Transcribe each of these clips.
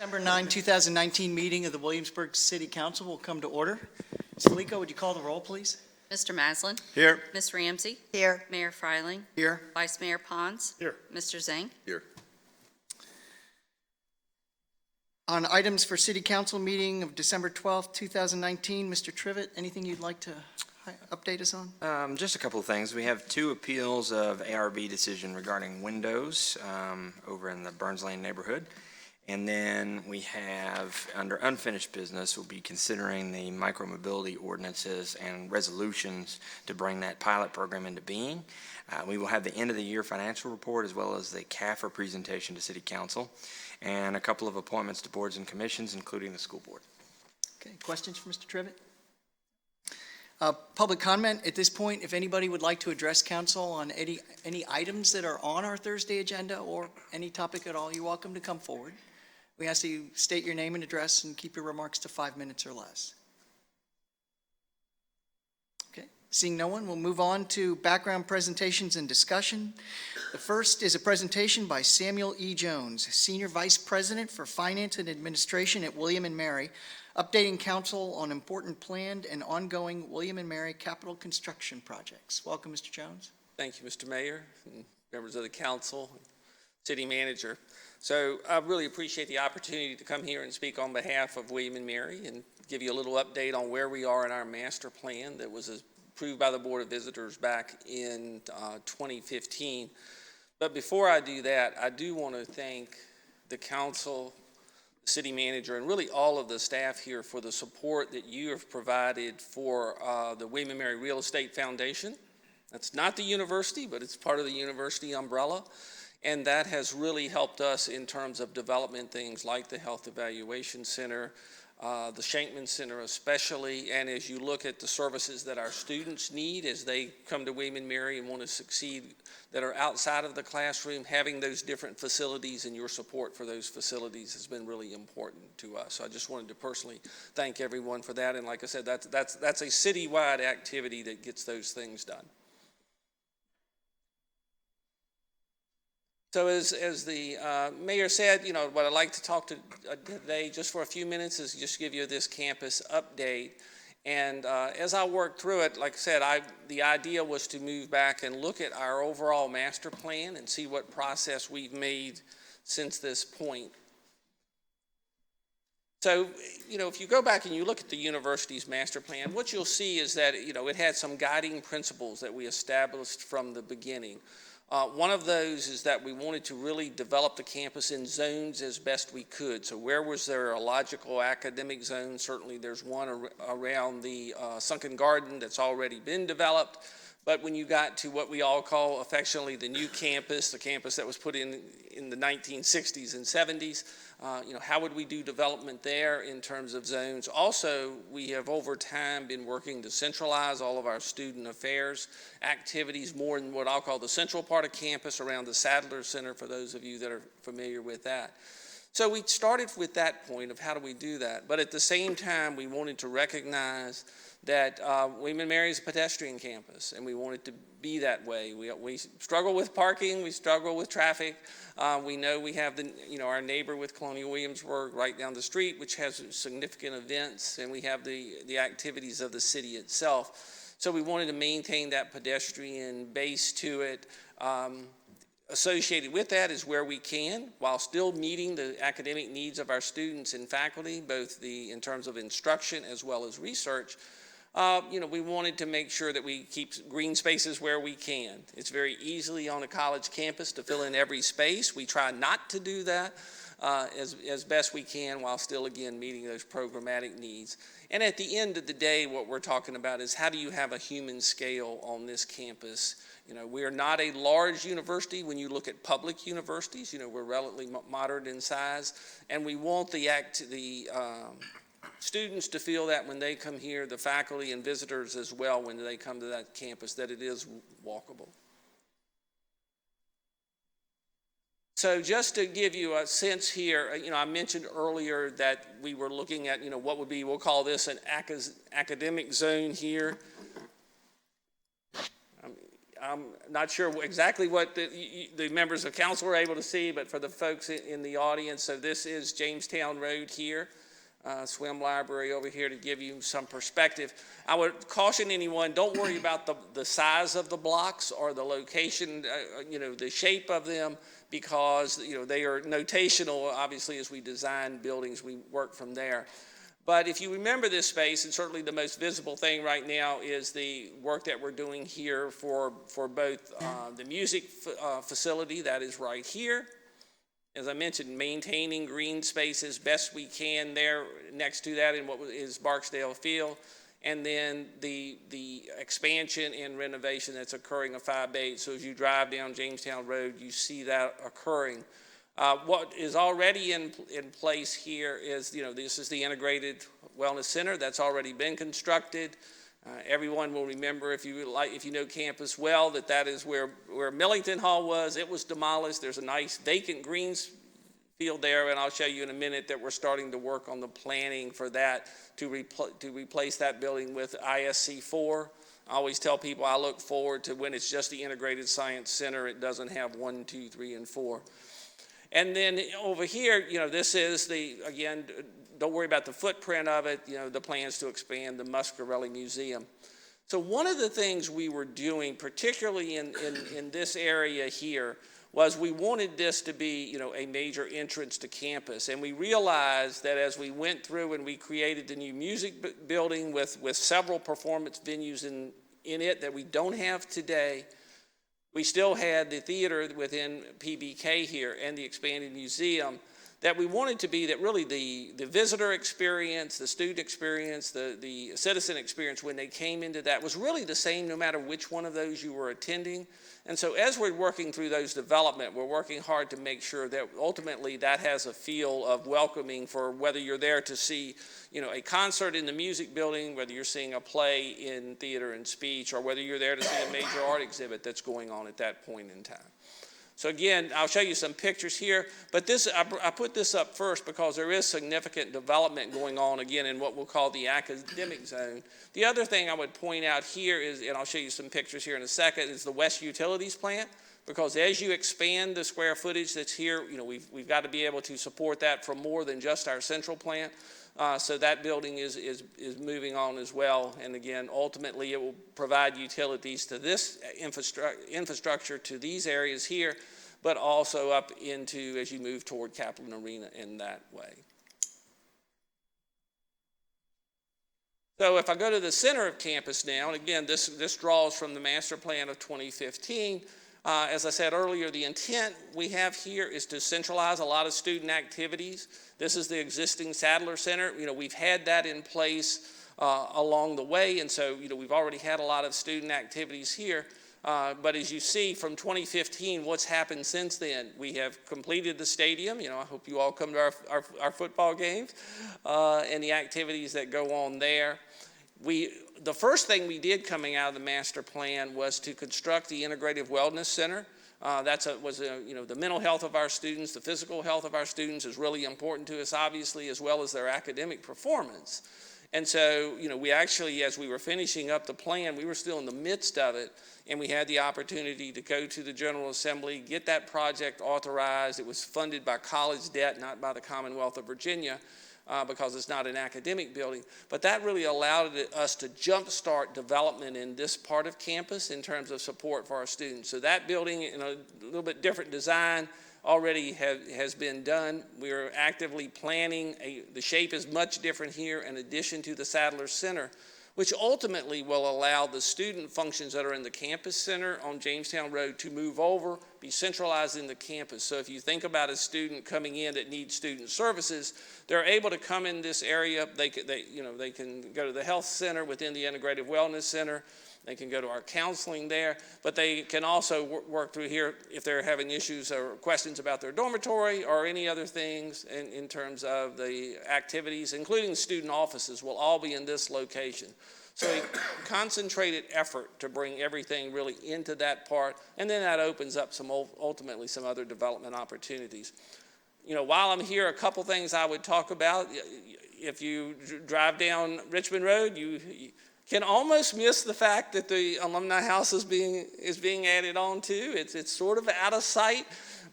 December 9, 2019 meeting of the Williamsburg City Council will come to order. Ms. Felico, would you call the roll, please? Mr. Maslin? Here. Ms. Ramsey? Here. Mayor Freiling? Here. Vice Mayor Pons? Here. Mr. Zhang? Here. On items for City Council meeting of December 12, 2019, Mr. Trivett, anything you'd like to update us on? Just a couple of things. We have 2 appeals of ARB decision regarding windows over in the Burns Lane neighborhood. And then we have, under unfinished business, we'll be considering the micromobility ordinances and resolutions to bring that pilot program into being. We will have the end of the year financial report as well as the CAFR presentation to City Council and a couple of appointments to boards and commissions, including the school board. Okay, questions for Mr. Trivett? Public comment at this point, if anybody would like to address council on any items that are on our Thursday agenda or any topic at all, you're welcome to come forward. We ask that you state your name and address and keep your remarks to 5 minutes or less. Okay, seeing no one, we'll move on to background presentations and discussion. The first is a presentation by Samuel E. Jones, Senior Vice President for Finance and Administration at William & Mary, updating council on important planned and ongoing William & Mary capital construction projects. Welcome, Mr. Jones. Thank you, Mr. Mayor, and members of the council, city manager. So I really appreciate the opportunity to come here and speak on behalf of William & Mary and give you a little update on where we are in our master plan that was approved by the Board of Visitors back in 2015. But before I do that, I do want to thank the council, the city manager, and really all of the staff here for the support that you have provided for the William & Mary Real Estate Foundation. That's not the university, but it's part of the university umbrella. And that has really helped us in terms of development things like the Health Evaluation Center, the Shankman Center especially, and as you look at the services that our students need as they come to William & Mary and want to succeed that are outside of the classroom, having those different facilities and your support for those facilities has been really important to us. So I just wanted to personally thank everyone for that. And like I said, that's a citywide activity that gets those things done. So as the mayor said, you know, what I'd like to talk to today just for a few minutes is just give you this campus update. And as I worked through it, like I said, the idea was to move back and look at our overall master plan and see what process we've made since this point. So, you know, if you go back and you look at the university's master plan, what you'll see is that, you know, it had some guiding principles that we established from the beginning. One of those is that we wanted to really develop the campus in zones as best we could. So where was there a logical academic zone? Certainly there's one around the Sunken Garden that's already been developed. But when you got to what we all call affectionately the new campus, the campus that was put in the 1960s and 70s, you know, how would we do development there in terms of zones? Also, we have over time been working to centralize all of our student affairs activities more in what I'll call the central part of campus around the Sadler Center, for those of you that are familiar with that. So we started with that point of how do we do that. But at the same time, we wanted to recognize that William & Mary is a pedestrian campus, and we want it to be that way. We struggle with parking, we struggle with traffic. We know we have our neighbor with Colonial Williamsburg right down the street, which has significant events, and we have the activities of the city itself. So we wanted to maintain that pedestrian base to it. Associated with that is where we can, while still meeting the academic needs of our students and faculty, both in terms of instruction as well as research. We wanted to make sure that we keep green spaces where we can. It's very easily on a college campus to fill in every space. We try not to do that as best we can while still, again, meeting those programmatic needs. And at the end of the day, what we're talking about is how do you have a human scale on this campus? You know, we are not a large university when you look at public universities. You know, we're relatively moderate in size, and we want the students to feel that when they come here, the faculty and visitors as well, when they come to that campus, that it is walkable. So just to give you a sense here, you know, I mentioned earlier that we were looking at, you know, what would be, we'll call this an academic zone here. I'm not sure exactly what the members of council were able to see, but for the folks in the audience, so this is Jamestown Road here, swim library over here to give you some perspective. I would caution anyone, don't worry about the size of the blocks or the location, the shape of them, because they are notational. Obviously, as we design buildings, we work from there. But if you remember this space, and certainly the most visible thing right now is the work that we're doing here for both the music facility that is right here. As I mentioned, maintaining green spaces best we can there next to that in what is Barksdale Field. And then the expansion and renovation that's occurring of Phi Beta. So as you drive down Jamestown Road, you see that occurring. What is already in place here is, this is the Integrated Wellness Center that's already been constructed. Everyone will remember, if you know campus well, that is where Millington Hall was. It was demolished. There's a nice vacant greens field there, and I'll show you in a minute that we're starting to work on the planning for that to replace that building with ISC4. I always tell people I look forward to when it's just the Integrated Science Center. It doesn't have 1, 2, 3, and 4. And then over here, this is again, don't worry about the footprint of it, the plans to expand the Muscarella Museum. So one of the things we were doing, particularly in this area here, was we wanted this to be, a major entrance to campus. And we realized that as we went through and we created the new music building with several performance venues in it that we don't have today, we still had the theater within PBK here and the expanded museum, that we wanted to be that really the visitor experience, the student experience, the citizen experience when they came into that was really the same no matter which one of those you were attending. And so as we're working through those development, we're working hard to make sure that ultimately that has a feel of welcoming for whether you're there to see, a concert in the music building, whether you're seeing a play in theater and speech, or whether you're there to see a major art exhibit that's going on at that point in time. So again, I'll show you some pictures here, but I put this up first because there is significant development going on, again, in what we'll call the academic zone. The other thing I would point out here is, and I'll show you some pictures here in a second, is the West Utilities plant, because as you expand the square footage that's here, we've got to be able to support that from more than just our central plant. So that building is moving on as well. And again, ultimately it will provide utilities to this infrastructure to these areas here, but also up into as you move toward Kaplan Arena in that way. So if I go to the center of campus now, and again, this draws from the master plan of 2015. As I said earlier, the intent we have here is to centralize a lot of student activities. This is the existing Sadler Center. We've had that in place along the way, and so we've already had a lot of student activities here. But as you see from 2015, what's happened since then? We have completed the stadium. I hope you all come to our football games and the activities that go on there. The first thing we did coming out of the master plan was to construct the Integrative Wellness Center. The mental health of our students, the physical health of our students is really important to us, obviously, as well as their academic performance. And so, we actually, as we were finishing up the plan, we were still in the midst of it, and we had the opportunity to go to the General Assembly, get that project authorized. It was funded by college debt, not by the Commonwealth of Virginia, because it's not an academic building. But that really allowed us to jumpstart development in this part of campus in terms of support for our students. So that building, in a little bit different design, already has been done. We're actively planning. The shape is much different here in addition to the Sadler Center, which ultimately will allow the student functions that are in the campus center on Jamestown Road to move over, be centralized in the campus. So if you think about a student coming in that needs student services, they're able to come in this area. They can go to the health center within the Integrative Wellness Center. They can go to our counseling there, but they can also work through here if they're having issues or questions about their dormitory or any other things in terms of the activities, including student offices, will all be in this location. So a concentrated effort to bring everything really into that part, and then that opens up ultimately some other development opportunities. While I'm here, a couple things I would talk about. If you drive down Richmond Road, can almost miss the fact that the Alumni House is being added on to. It's sort of out of sight,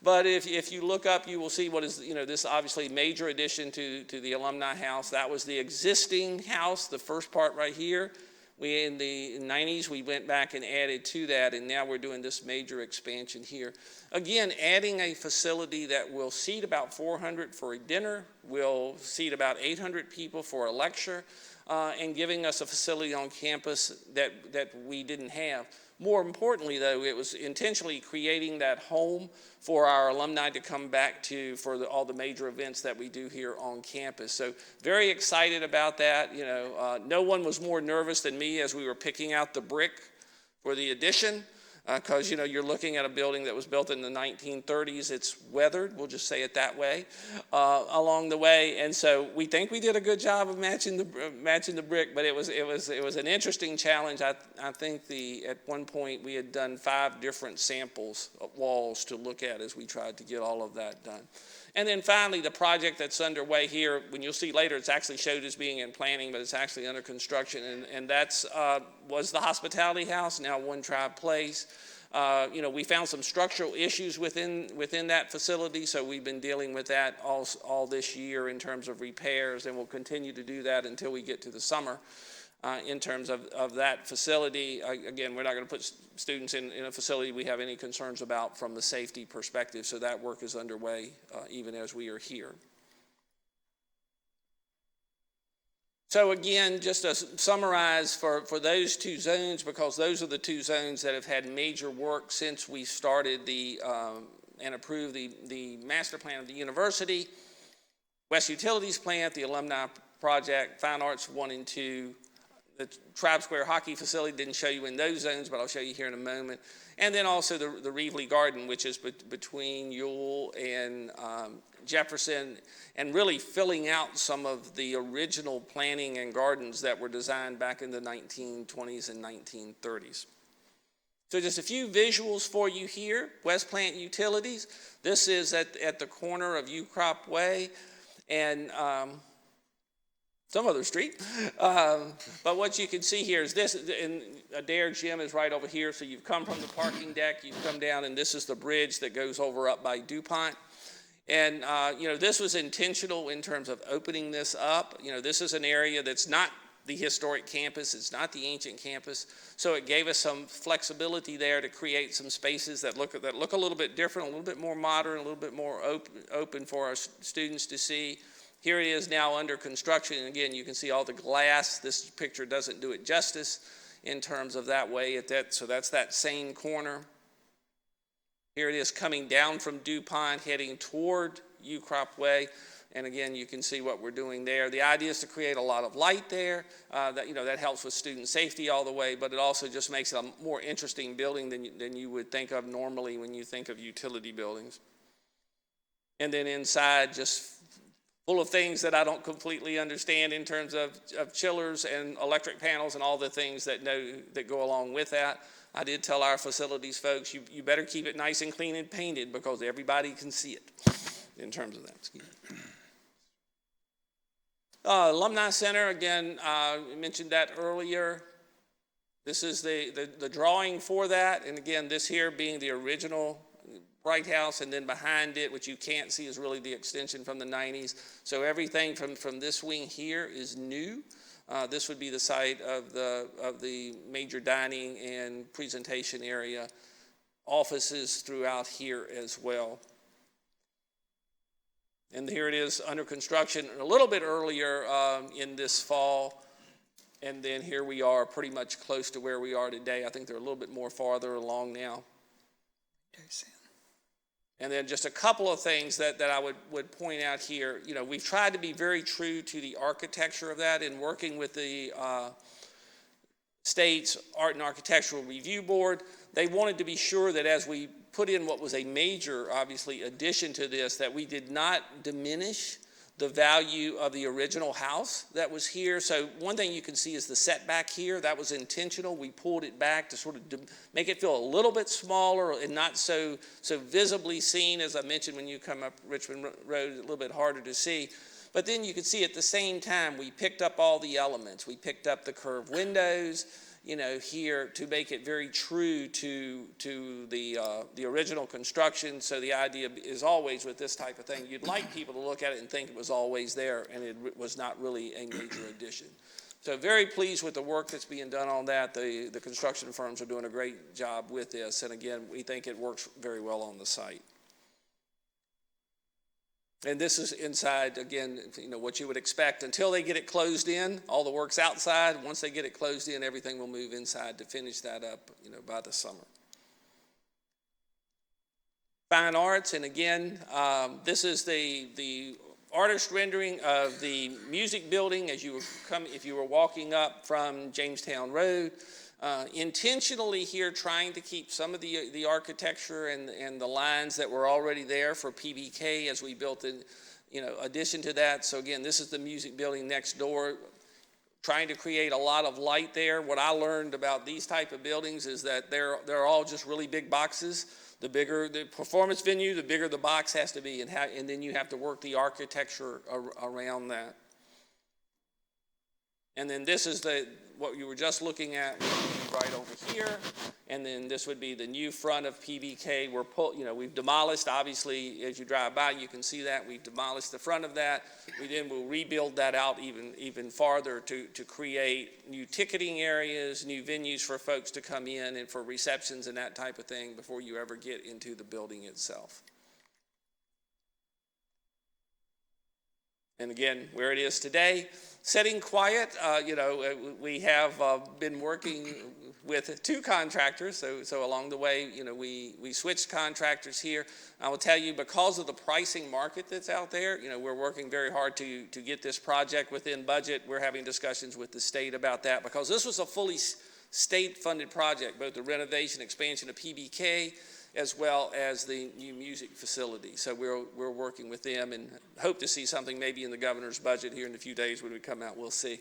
but if you look up, you will see what is, this obviously major addition to the Alumni House. That was the existing house, the first part right here. In the 90s, we went back and added to that, and now we're doing this major expansion here. Again, adding a facility that will seat about 400 for a dinner, will seat about 800 people for a lecture, and giving us a facility on campus that we didn't have. More importantly, though, it was intentionally creating that home for our alumni to come back to for all the major events that we do here on campus. So very excited about that. No one was more nervous than me as we were picking out the brick for the addition, because you're looking at a building that was built in the 1930s. It's weathered, we'll just say it that way, along the way. And so we think we did a good job of matching the brick, but it was an interesting challenge. I think at one point we had done 5 different samples of walls to look at as we tried to get all of that done. And then finally, the project that's underway here, when you'll see later, it's actually showed as being in planning, but it's actually under construction, and that's was the hospitality house, now One Tribe Place. We found some structural issues within that facility, so we've been dealing with that all this year in terms of repairs, and we'll continue to do that until we get to the summer. In terms of that facility, again, we're not going to put students in a facility we have any concerns about from the safety perspective, so that work is underway even as we are here. So again, just to summarize for those 2 zones, because those are the 2 zones that have had major work since we started and approved the master plan of the university, West Utilities Plant, the Alumni Project, Fine Arts 1 and 2, the Tribe Square Hockey Facility, didn't show you in those zones, but I'll show you here in a moment. And then also the Reveille Garden, which is between Ewell and Jefferson, and really filling out some of the original planning and gardens that were designed back in the 1920s and 1930s. So just a few visuals for you here. West Plant Utilities. This is at the corner of Ucrop Way and some other street. But what you can see here is this, and Adair Gym is right over here. So you've come from the parking deck, you've come down, and this is the bridge that goes over up by DuPont. And, this was intentional in terms of opening this up. This is an area that's not the historic campus. It's not the ancient campus. So it gave us some flexibility there to create some spaces that look a little bit different, a little bit more modern, a little bit more open for our students to see. Here it is now under construction, and again, you can see all the glass. This picture doesn't do it justice in terms of that way. So that's that same corner. Here it is coming down from DuPont, heading toward Ucrop Way, and again, you can see what we're doing there. The idea is to create a lot of light there. That helps with student safety all the way, but it also just makes it a more interesting building than you would think of normally when you think of utility buildings. And then inside, just full of things that I don't completely understand in terms of chillers and electric panels and all the things that go along with that. I did tell our facilities folks, you better keep it nice and clean and painted because everybody can see it in terms of that. Alumni Center, again, we mentioned that earlier. This is the drawing for that, and again, this here being the original Bright House, and then behind it, which you can't see, is really the extension from the 90s. So everything from this wing here is new. This would be the site of the major dining and presentation area, offices throughout here as well. And here it is under construction a little bit earlier in this fall. And then here we are pretty much close to where we are today. I think they're a little bit more farther along now. And then just a couple of things that I would point out here. We've tried to be very true to the architecture of that in working with the state's Art and Architectural Review Board. They wanted to be sure that as we put in what was a major, obviously, addition to this, that we did not diminish the value of the original house that was here. So one thing you can see is the setback here. That was intentional. We pulled it back to sort of make it feel a little bit smaller and not so visibly seen. As I mentioned, when you come up Richmond Road, a little bit harder to see. But then you can see at the same time, we picked up all the elements. We picked up the curved windows, here to make it very true to the original construction. So the idea is always with this type of thing, you'd like people to look at it and think it was always there, and it was not really a major addition. So very pleased with the work that's being done on that. The construction firms are doing a great job with this, and again, we think it works very well on the site. And this is inside, again, what you would expect. Until they get it closed in, all the work's outside. Once they get it closed in, everything will move inside to finish that up, by the summer. Fine arts, and again, this is the artist rendering of the music building as if you were walking up from Jamestown Road. Intentionally here trying to keep some of the architecture and the lines that were already there for PBK as we built in, addition to that. So again, this is the music building next door, trying to create a lot of light there. What I learned about these type of buildings is that they're all just really big boxes. The bigger the performance venue, the bigger the box has to be, and then you have to work the architecture around that. And then this is what you were just looking at right over here. And then this would be the new front of PBK. We've demolished, obviously, as you drive by, you can see that. We've demolished the front of that. We then will rebuild that out even farther to create new ticketing areas, new venues for folks to come in and for receptions and that type of thing before you ever get into the building itself. And again, where it is today, sitting quiet, we have been working with two contractors. So along the way, we switched contractors here. I will tell you, because of the pricing market that's out there, we're working very hard to get this project within budget. We're having discussions with the state about that because this was a fully state-funded project, both the renovation, expansion of PBK, as well as the new music facility. So we're working with them and hope to see something maybe in the governor's budget here in a few days when we come out. We'll see.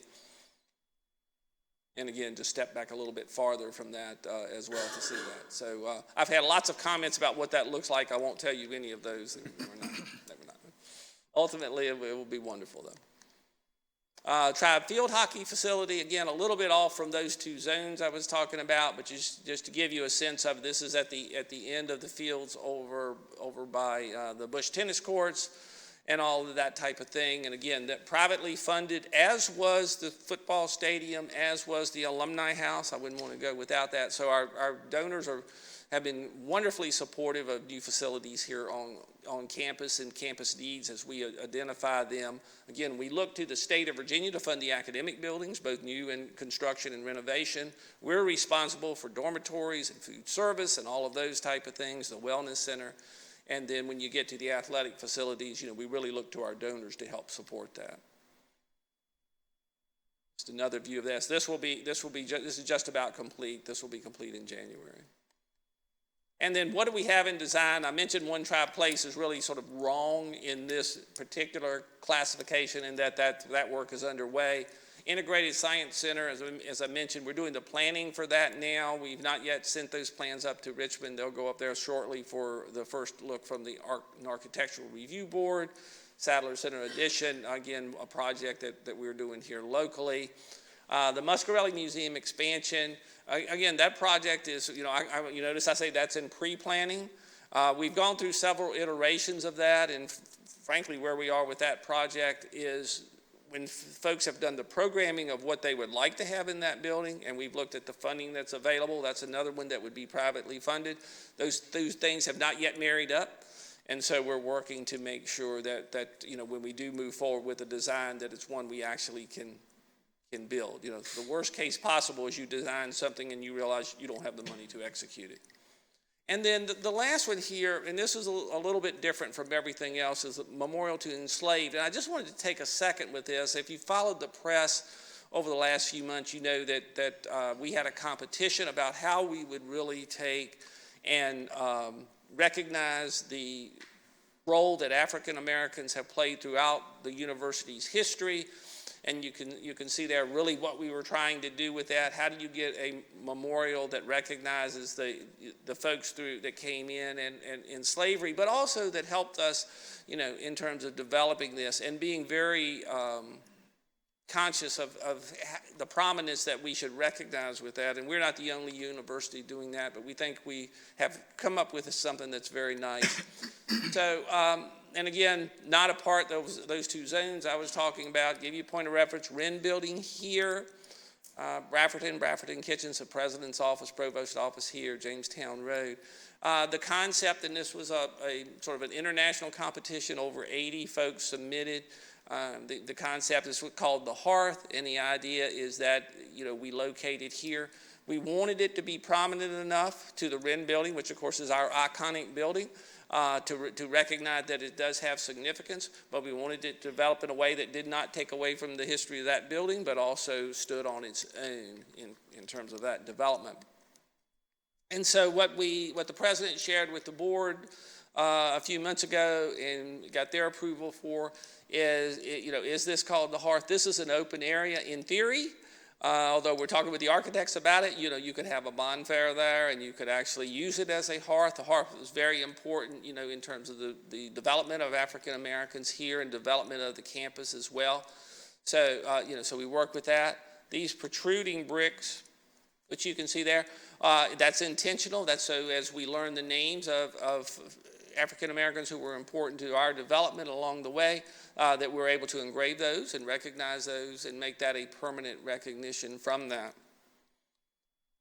And again, just step back a little bit farther from that as well to see that. So I've had lots of comments about what that looks like. I won't tell you any of those. We're not. Ultimately, it will be wonderful, though. Tribe field hockey facility, again, a little bit off from those two zones I was talking about, but just to give you a sense of, this is at the end of the fields over by the Bush tennis courts and all of that type of thing. And again, that privately funded, as was the football stadium, as was the alumni house. I wouldn't want to go without that. So our donors have been wonderfully supportive of new facilities here on campus and campus needs as we identify them. Again, we look to the state of Virginia to fund the academic buildings, both new and construction and renovation. We're responsible for dormitories and food service and all of those type of things, the wellness center. And then when you get to the athletic facilities, we really look to our donors to help support that. Just another view of this. This is just about complete. This will be complete in January. And then what do we have in design? I mentioned One Tribe Place is really sort of wrong in this particular classification, and that work is underway. Integrated Science Center, as I mentioned, we're doing the planning for that now. We've not yet sent those plans up to Richmond. They'll go up there shortly for the first look from the Architectural Review Board. Sadler Center Addition, again, a project that we're doing here locally. The Muscarella Museum expansion, again, that project is, you notice I say that's in pre-planning. We've gone through several iterations of that, and frankly, where we are with that project is when folks have done the programming of what they would like to have in that building, and we've looked at the funding that's available. That's another one that would be privately funded. Those things have not yet married up. And so we're working to make sure that when we do move forward with a design, that it's one we actually can build. The worst case possible is you design something and you realize you don't have the money to execute it. And then the last one here, and this is a little bit different from everything else, is a memorial to enslaved. And I just wanted to take a second with this. If you followed the press over the last few months, you know that we had a competition about how we would really take and recognize the role that African Americans have played throughout the university's history. And you can see there really what we were trying to do with that. How do you get a memorial that recognizes the folks that came in slavery, but also that helped us, in terms of developing this and being very conscious of the prominence that we should recognize with that. And we're not the only university doing that, but we think we have come up with something that's very nice. So, and again, not a part of those two zones I was talking about. Give you a point of reference, Wren Building here, Bradfordton Kitchens, the President's Office, Provost Office here, Jamestown Road. The concept, and this was a sort of an international competition, over 80 folks submitted. The concept is called the Hearth, and the idea is that, we located here. We wanted it to be prominent enough to the Wren Building, which of course is our iconic building, to recognize that it does have significance, but we wanted it to develop in a way that did not take away from the history of that building, but also stood on its own in terms of that development. And so what the president shared with the board a few months ago and got their approval for is this called the Hearth? This is an open area in theory. Although we're talking with the architects about it, you could have a bonfire there and you could actually use it as a hearth. The hearth is very important, in terms of the development of African Americans here and development of the campus as well. So, so we work with that. These protruding bricks, which you can see there, that's intentional. That's so as we learn the names of African Americans who were important to our development along the way, that we're able to engrave those and recognize those and make that a permanent recognition from that.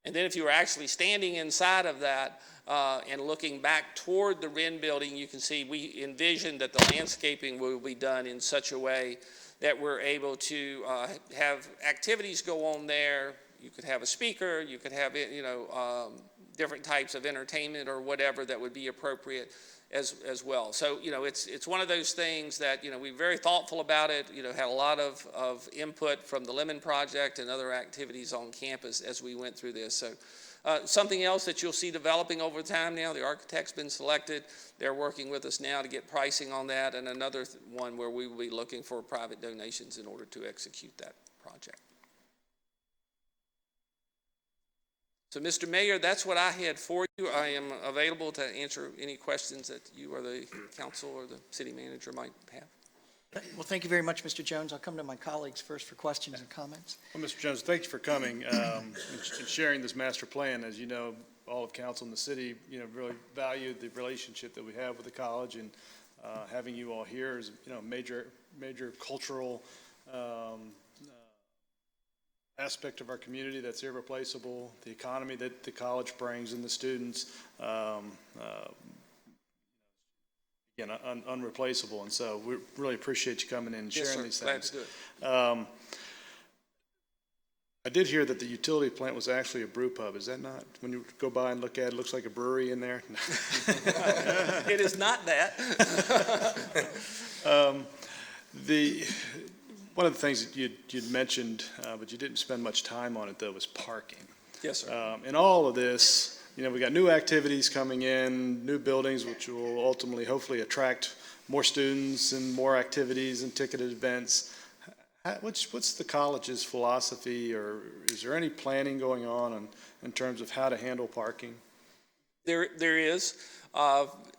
And then if you were actually standing inside of that and looking back toward the Wren Building, you can see we envisioned that the landscaping will be done in such a way that we're able to have activities go on there. You could have a speaker, you could have, different types of entertainment or whatever that would be appropriate as well. So, it's one of those things that, we're very thoughtful about it, had a lot of input from the Lemon Project and other activities on campus as we went through this. So something else that you'll see developing over time now, the architect's been selected. They're working with us now to get pricing on that, and another one where we will be looking for private donations in order to execute that project. So, Mr. Mayor, that's what I had for you. I am available to answer any questions that you or the council or the city manager might have. Well, thank you very much, Mr. Jones. I'll come to my colleagues first for questions and comments. Well, Mr. Jones, thank you for coming and sharing this master plan. As you know, all of council in the city, really value the relationship that we have with the college, and having you all here is, major cultural aspect of our community that's irreplaceable, the economy that the college brings and the students, again, unreplaceable. And so we really appreciate you coming in and sharing these things. Glad to do it. I did hear that the utility plant was actually a brew pub. Is that not? When you go by and look at it, it looks like a brewery in there. It is not that. One of the things that you'd mentioned, but you didn't spend much time on it, though, was parking. Yes, sir. In all of this, we got new activities coming in, new buildings, which will ultimately, hopefully, attract more students and more activities and ticketed events. What's the college's philosophy, or is there any planning going on in terms of how to handle parking? There is.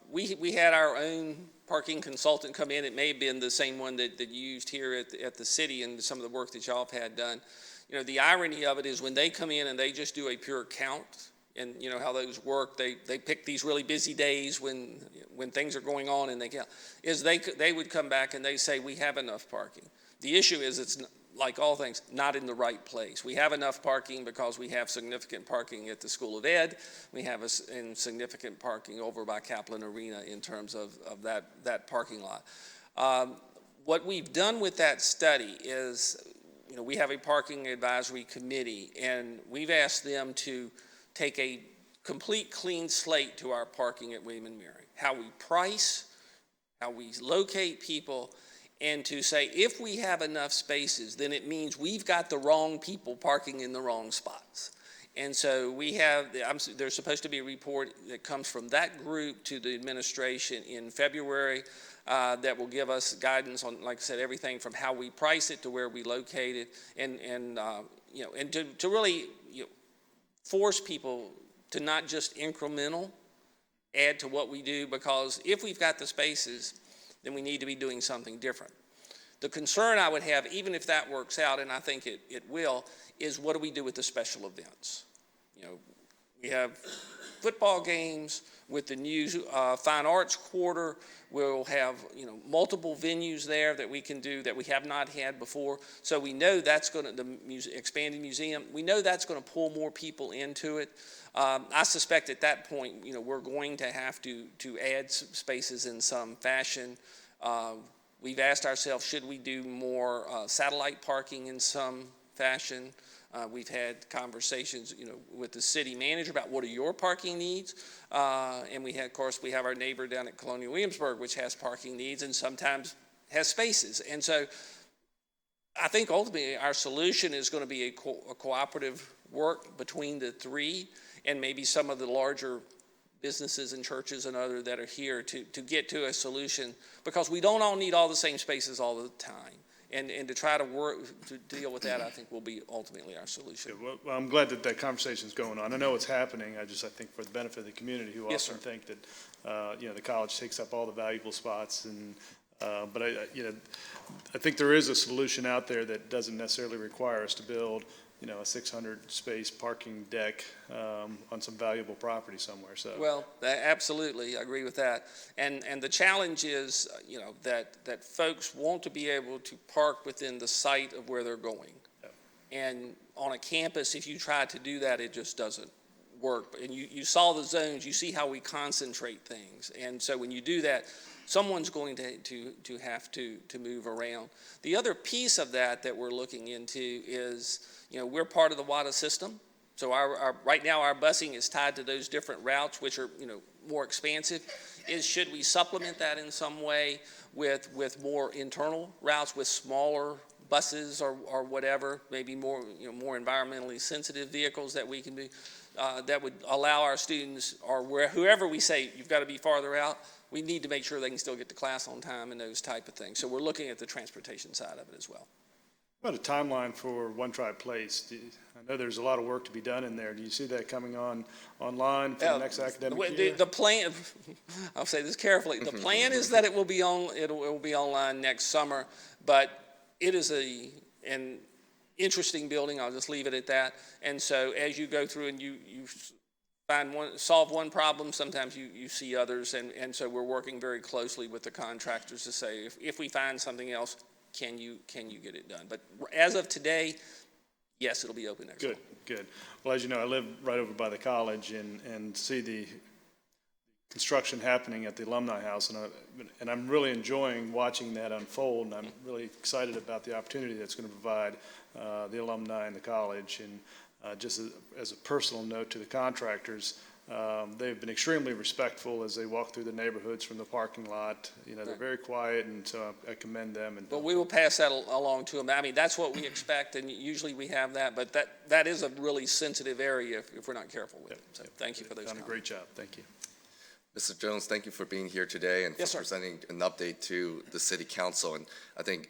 We had our own parking consultant come in. It may have been the same one that you used here at the city and some of the work that y'all have had done. The irony of it is when they come in and they just do a pure count, and how those work, they pick these really busy days when things are going on and they count, is they would come back and they say, we have enough parking. The issue is it's, like all things, not in the right place. We have enough parking because we have significant parking at the School of Ed. We have significant parking over by Kaplan Arena in terms of that parking lot. What we've done with that study is, we have a parking advisory committee, and we've asked them to take a complete clean slate to our parking at William & Mary. How we price, how we locate people, and to say, if we have enough spaces, then it means we've got the wrong people parking in the wrong spots. And so there's supposed to be a report that comes from that group to the administration in February that will give us guidance on, like I said, everything from how we price it to where we locate it, and to really force people to not just incremental add to what we do, because if we've got the spaces, then we need to be doing something different. The concern I would have, even if that works out, and I think it will, is what do we do with the special events? We have football games with the new Fine Arts Quarter. We'll have multiple venues there that we can do that we have not had before. So we know that's going to, expanding museum, we know that's going to pull more people into it. I suspect at that point, we're going to have to add some spaces in some fashion. We've asked ourselves, should we do more satellite parking in some fashion? We've had conversations, with the city manager about what are your parking needs, and of course, we have our neighbor down at Colonial Williamsburg, which has parking needs and sometimes has spaces. And so, I think ultimately our solution is going to be a cooperative work between the three, and maybe some of the larger businesses and churches and other that are here to get to a solution, because we don't all need all the same spaces all the time. And to try to work to deal with that, I think will be ultimately our solution. Yeah, well, I'm glad that conversation is going on. I know it's happening. I think for the benefit of the community who Yes, often sir. think that the college takes up all the valuable spots, and but I think there is a solution out there that doesn't necessarily require us to build a 600 space parking deck on some valuable property somewhere. So Well, absolutely, I agree with that. And the challenge is, that folks want to be able to park within the site of where they're going. Yeah. And on a campus, if you try to do that, it just doesn't work. And you saw the zones, you see how we concentrate things. And so when you do that, someone's going to have to move around. The other piece of that we're looking into is, we're part of the WADA system. So right now our busing is tied to those different routes, which are, more expansive. Should we supplement that in some way with more internal routes, with smaller buses or whatever, maybe more, more environmentally sensitive vehicles that we can do, that would allow our students, or whoever we say you've got to be farther out, we need to make sure they can still get to class on time and those type of things. So we're looking at the transportation side of it as well. what about a timeline for One Tribe Place? I know there's a lot of work to be done in there. Do you see that coming online for the next academic year? The plan, I'll say this carefully, the plan is that it will be online next summer, but it is an interesting building. I'll just leave it at that. And so as you go through and you solve one problem, sometimes you see others, and so we're working very closely with the contractors to say, if we find something else, can you get it done? But as of today, yes, it'll be open next month. Good. Well, as you know, I live right over by the college and see the construction happening at the Alumni House, and I'm really enjoying watching that unfold, and I'm really excited about the opportunity that's going to provide the alumni and the college. And just as a personal note to the contractors, they've been extremely respectful as they walk through the neighborhoods from the parking lot. They're very quiet, and so I commend them. But we will pass that along to them. I mean, that's what we expect, and usually we have that, but that is a really sensitive area if we're not careful with it. So thank you for those comments. Done a great job. Thank you. Mr. Jones, thank you for being here today and for Yes, sir. presenting an update to the City Council. And I think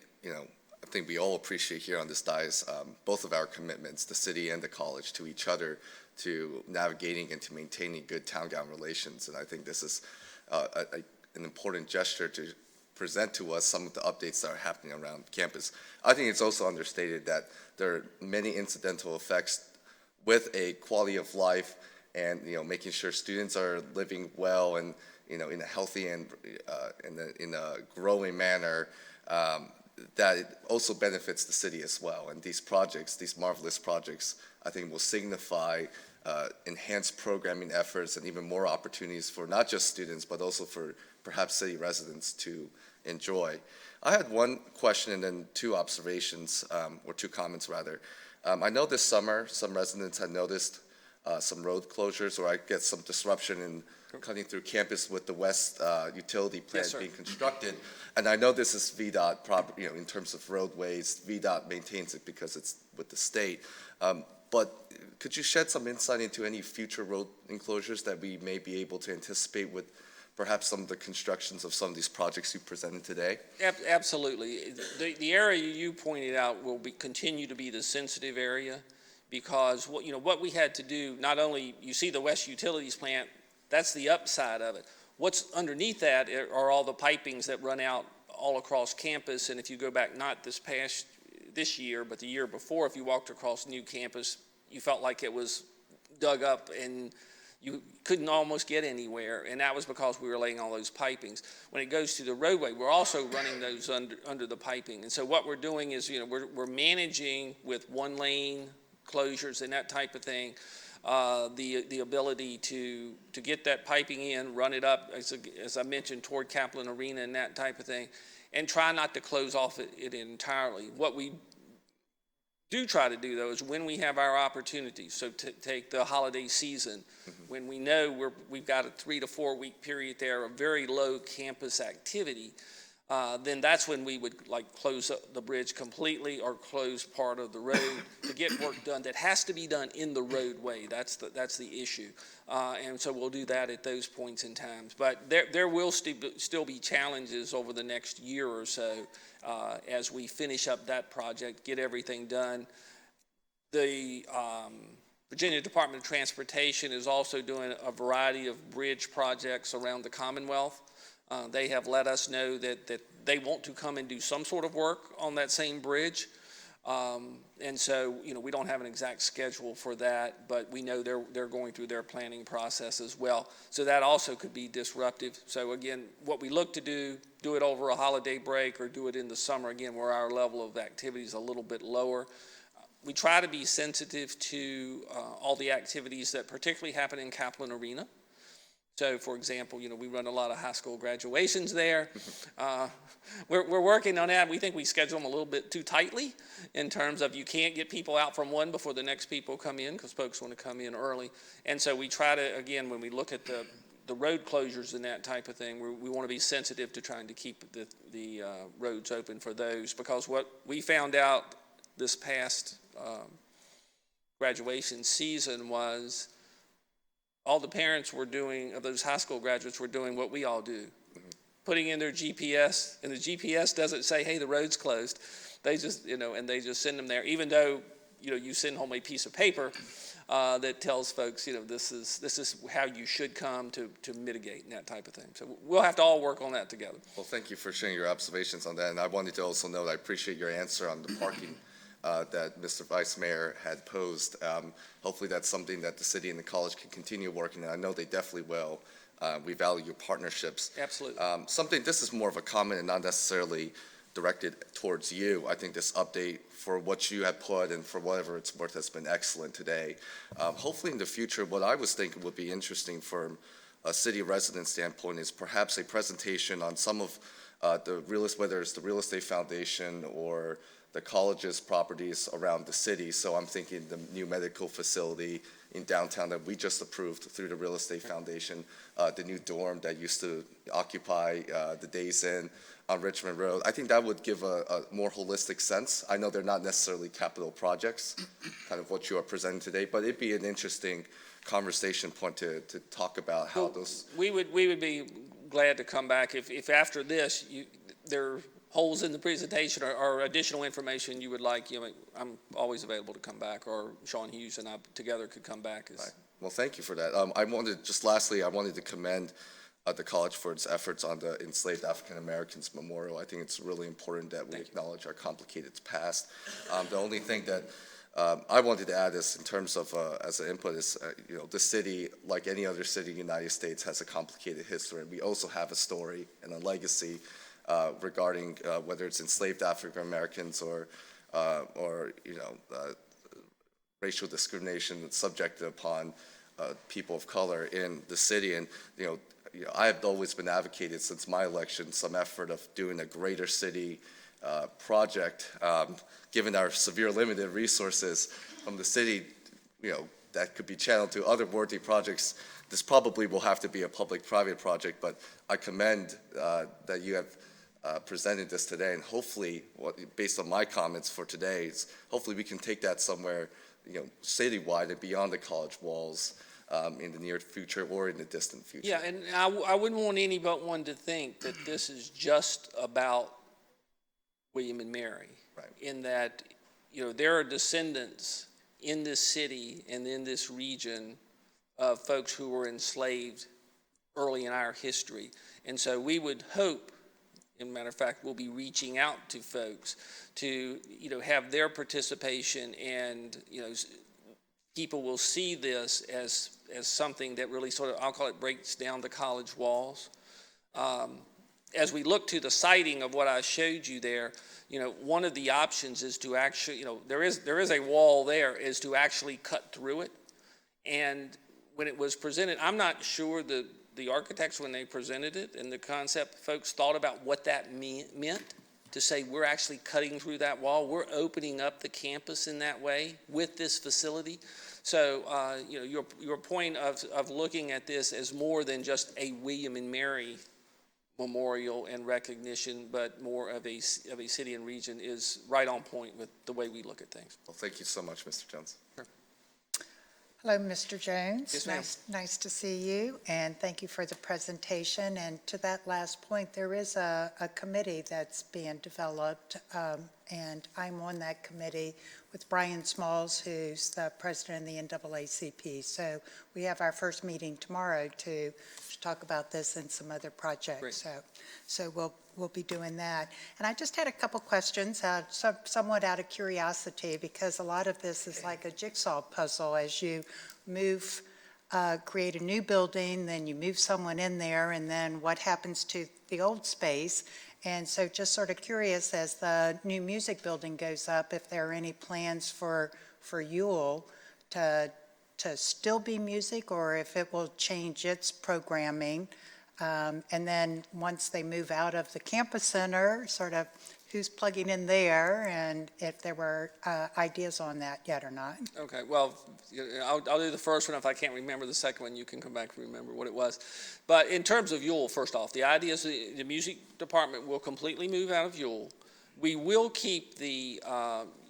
we all appreciate here on this dais both of our commitments, the city and the college, to each other, to navigating and to maintaining good town-gown relations. And I think this is an important gesture to present to us some of the updates that are happening around campus. I think it's also understated that there are many incidental effects with a quality of life and making sure students are living well and in a healthy and in a growing manner, that it also benefits the city as well. And these projects, these marvelous projects, I think will signify enhanced programming efforts and even more opportunities for not just students, but also for perhaps city residents to enjoy. I had one question and then two observations, or two comments rather. I know this summer some residents had noticed some road closures, or I guess some disruption in cutting through campus with the west utility plant sir. being constructed. And I know this is VDOT property, in terms of roadways, VDOT maintains it because it's with the state. But could you shed some insight into any future road enclosures that we may be able to anticipate with perhaps some of the constructions of some of these projects you presented today? Absolutely. The area you pointed out will continue to be the sensitive area, because what we had to do, not only, you see the West Utilities plant, that's the upside of it. What's underneath that are all the pipings that run out all across campus, and if you go back not this year, but the year before, if you walked across New Campus, you felt like it was dug up and you couldn't almost get anywhere, and that was because we were laying all those pipings. When it goes to the roadway, we're also running those under the piping. And so what we're doing is, we're managing with one lane closures and that type of thing, the ability to get that piping in, run it up, as I mentioned, toward Kaplan Arena and that type of thing, and try not to close off it entirely. What we do try to do, though, is when we have our opportunities, so to take the holiday season, when we know we've got a 3 to 4 week period there of very low campus activity, then that's when we would close the bridge completely or close part of the road to get work done that has to be done in the roadway. That's the issue. And so we'll do that at those points in time. But there will still be challenges over the next year or so as we finish up that project, get everything done. The Virginia Department of Transportation is also doing a variety of bridge projects around the Commonwealth. They have let us know that they want to come and do some sort of work on that same bridge. And so, we don't have an exact schedule for that, but we know they're going through their planning process as well. So that also could be disruptive. So again, what we look to do it over a holiday break or do it in the summer, again, where our level of activity is a little bit lower. We try to be sensitive to all the activities that particularly happen in Kaplan Arena. So, for example, we run a lot of high school graduations there. We're working on that. We think we schedule them a little bit too tightly in terms of you can't get people out from one before the next people come in because folks want to come in early. And so we try to, again, when we look at the road closures and that type of thing, we want to be sensitive to trying to keep the roads open for those, because what we found out this past graduation season was all the parents of those high school graduates were doing what we all do, putting in their GPS, and the GPS doesn't say, hey, the road's closed. They just, and they just send them there, even though, you send home a piece of paper that tells folks, this is how you should come to mitigate and that type of thing. So we'll have to all work on that together. Well, thank you for sharing your observations on that. And I wanted to also note I appreciate your answer on the parking that Mr. Vice Mayor had posed. Hopefully that's something that the city and the college can continue working on. I know they definitely will. We value your partnerships. Absolutely. This is more of a comment and not necessarily directed towards you. I think this update for what you have put and for whatever it's worth has been excellent today. Hopefully in the future, what I was thinking would be interesting from a city resident standpoint is perhaps a presentation on some of whether it's the real estate foundation or the college's properties around the city. So I'm thinking the new medical facility in downtown that we just approved through the Real Estate Foundation, the new dorm that used to occupy the Days Inn on Richmond Road. I think that would give a more holistic sense. I know they're not necessarily capital projects, kind of what you are presenting today, but it'd be an interesting conversation point to talk about how those. We would be glad to come back if after this there are holes in the presentation or additional information you would like. I'm always available to come back, or Sean Hughes and I together could come back. Right. Well, thank you for that. Lastly, I wanted to commend the college for its efforts on the Enslaved African Americans Memorial. I think it's really important that we acknowledge our complicated past. The only thing that I wanted to add is, in terms of as an input, is the city, like any other city in the United States, has a complicated history. We also have a story and a legacy regarding whether it's enslaved African Americans or racial discrimination that's subjected upon people of color in the city. And I have always been advocated since my election some effort of doing a greater city project, given our severe limited resources from the city, that could be channeled to other worthy projects. This probably will have to be a public-private project, but I commend that you have presented this today, and hopefully, based on my comments for today, hopefully we can take that somewhere, citywide and beyond the college walls in the near future or in the distant future. Yeah, and I wouldn't want any but one to think that this is just about William and Mary. Right. In that, there are descendants in this city and in this region of folks who were enslaved early in our history. And so we would hope, as a matter of fact, we'll be reaching out to folks to, have their participation, and, people will see this as something that really sort of, I'll call it, breaks down the college walls. As we look to the siting of what I showed you there, one of the options is to actually, there is a wall there, is to actually cut through it. And when it was presented, I'm not sure the architects, when they presented it and the concept, folks thought about what that meant, to say we're actually cutting through that wall. We're opening up the campus in that way with this facility. So, your point of looking at this as more than just a William and Mary memorial and recognition, but more of a city and region, is right on point with the way we look at things. Well, thank you so much, Mr. Jones. Sure. Hello, Mr. Jones. Yes, ma'am. Nice to see you, and thank you for the presentation. And to that last point, there is a committee that's being developed, and I'm on that committee with Brian Smalls, who's the president of the NAACP. So we have our first meeting tomorrow to talk about this and some other projects. Great. So we'll be doing that. And I just had a couple questions, somewhat out of curiosity, because a lot of this is like a jigsaw puzzle. As you move, create a new building, then you move someone in there, and then what happens to the old space? And so just sort of curious, as the new music building goes up, if there are any plans for Ewell to still be music, or if it will change its programming. And then once they move out of the campus center, sort of who's plugging in there, and if there were ideas on that yet or not. Okay, well, I'll do the first one. If I can't remember the second one, you can come back and remember what it was. But in terms of Ewell, first off, the idea is the music department will completely move out of Ewell. We will keep the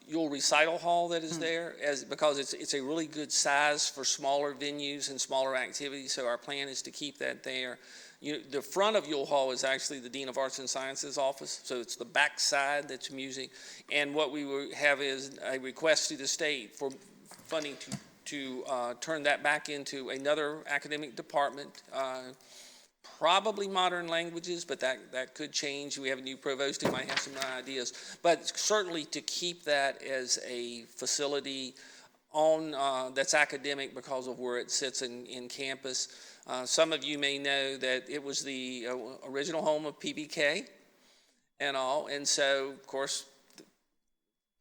Ewell recital hall that is there, because it's a really good size for smaller venues and smaller activities, so our plan is to keep that there. The front of Ewell Hall is actually the Dean of Arts and Sciences office, so it's the back side that's music. And what we will have is a request to the state for funding to turn that back into another academic department, probably modern languages, but that could change. We have a new provost who might have some ideas. But certainly to keep that as a facility that's academic because of where it sits in campus. Some of you may know that it was the original home of PBK and all, and so of course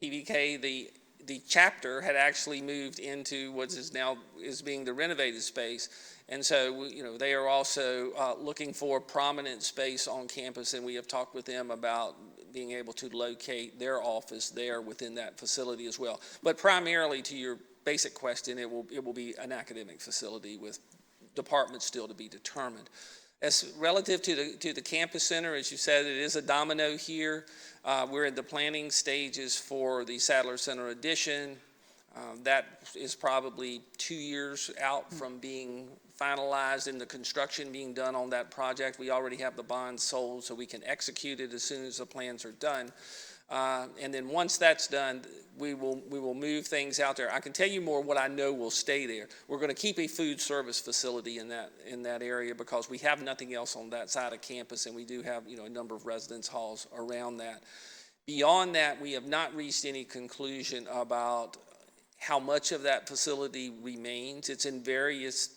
PBK, the chapter, had actually moved into what is being the renovated space, and so they are also looking for prominent space on campus, and we have talked with them about being able to locate their office there within that facility as well. But primarily, to your basic question, it will be an academic facility with departments still to be determined. As relative to the campus center, as you said, it is a domino here. We're in the planning stages for the Sadler Center addition. That is probably 2 years out from being finalized and the construction being done on that project. We already have the bonds sold, so we can execute it as soon as the plans are done. And then once that's done, we will move things out there. I can tell you more what I know will stay there. We're going to keep a food service facility in that area because we have nothing else on that side of campus, and we do have a number of residence halls around that. Beyond that, we have not reached any conclusion about how much of that facility remains. It's in various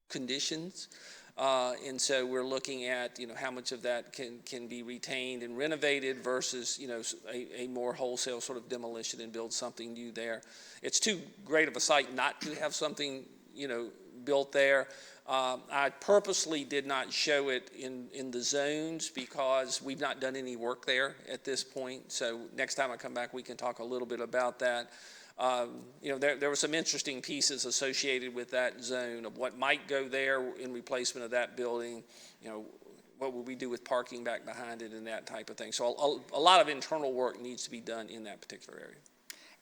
conditions. And so we're looking at, how much of that can be retained and renovated versus, a more wholesale sort of demolition and build something new there. It's too great of a site not to have something, built there. I purposely did not show it in the zones because we've not done any work there at this point. So next time I come back, we can talk a little bit about that. There were some interesting pieces associated with that zone of what might go there in replacement of that building, what would we do with parking back behind it and that type of thing. So a lot of internal work needs to be done in that particular area.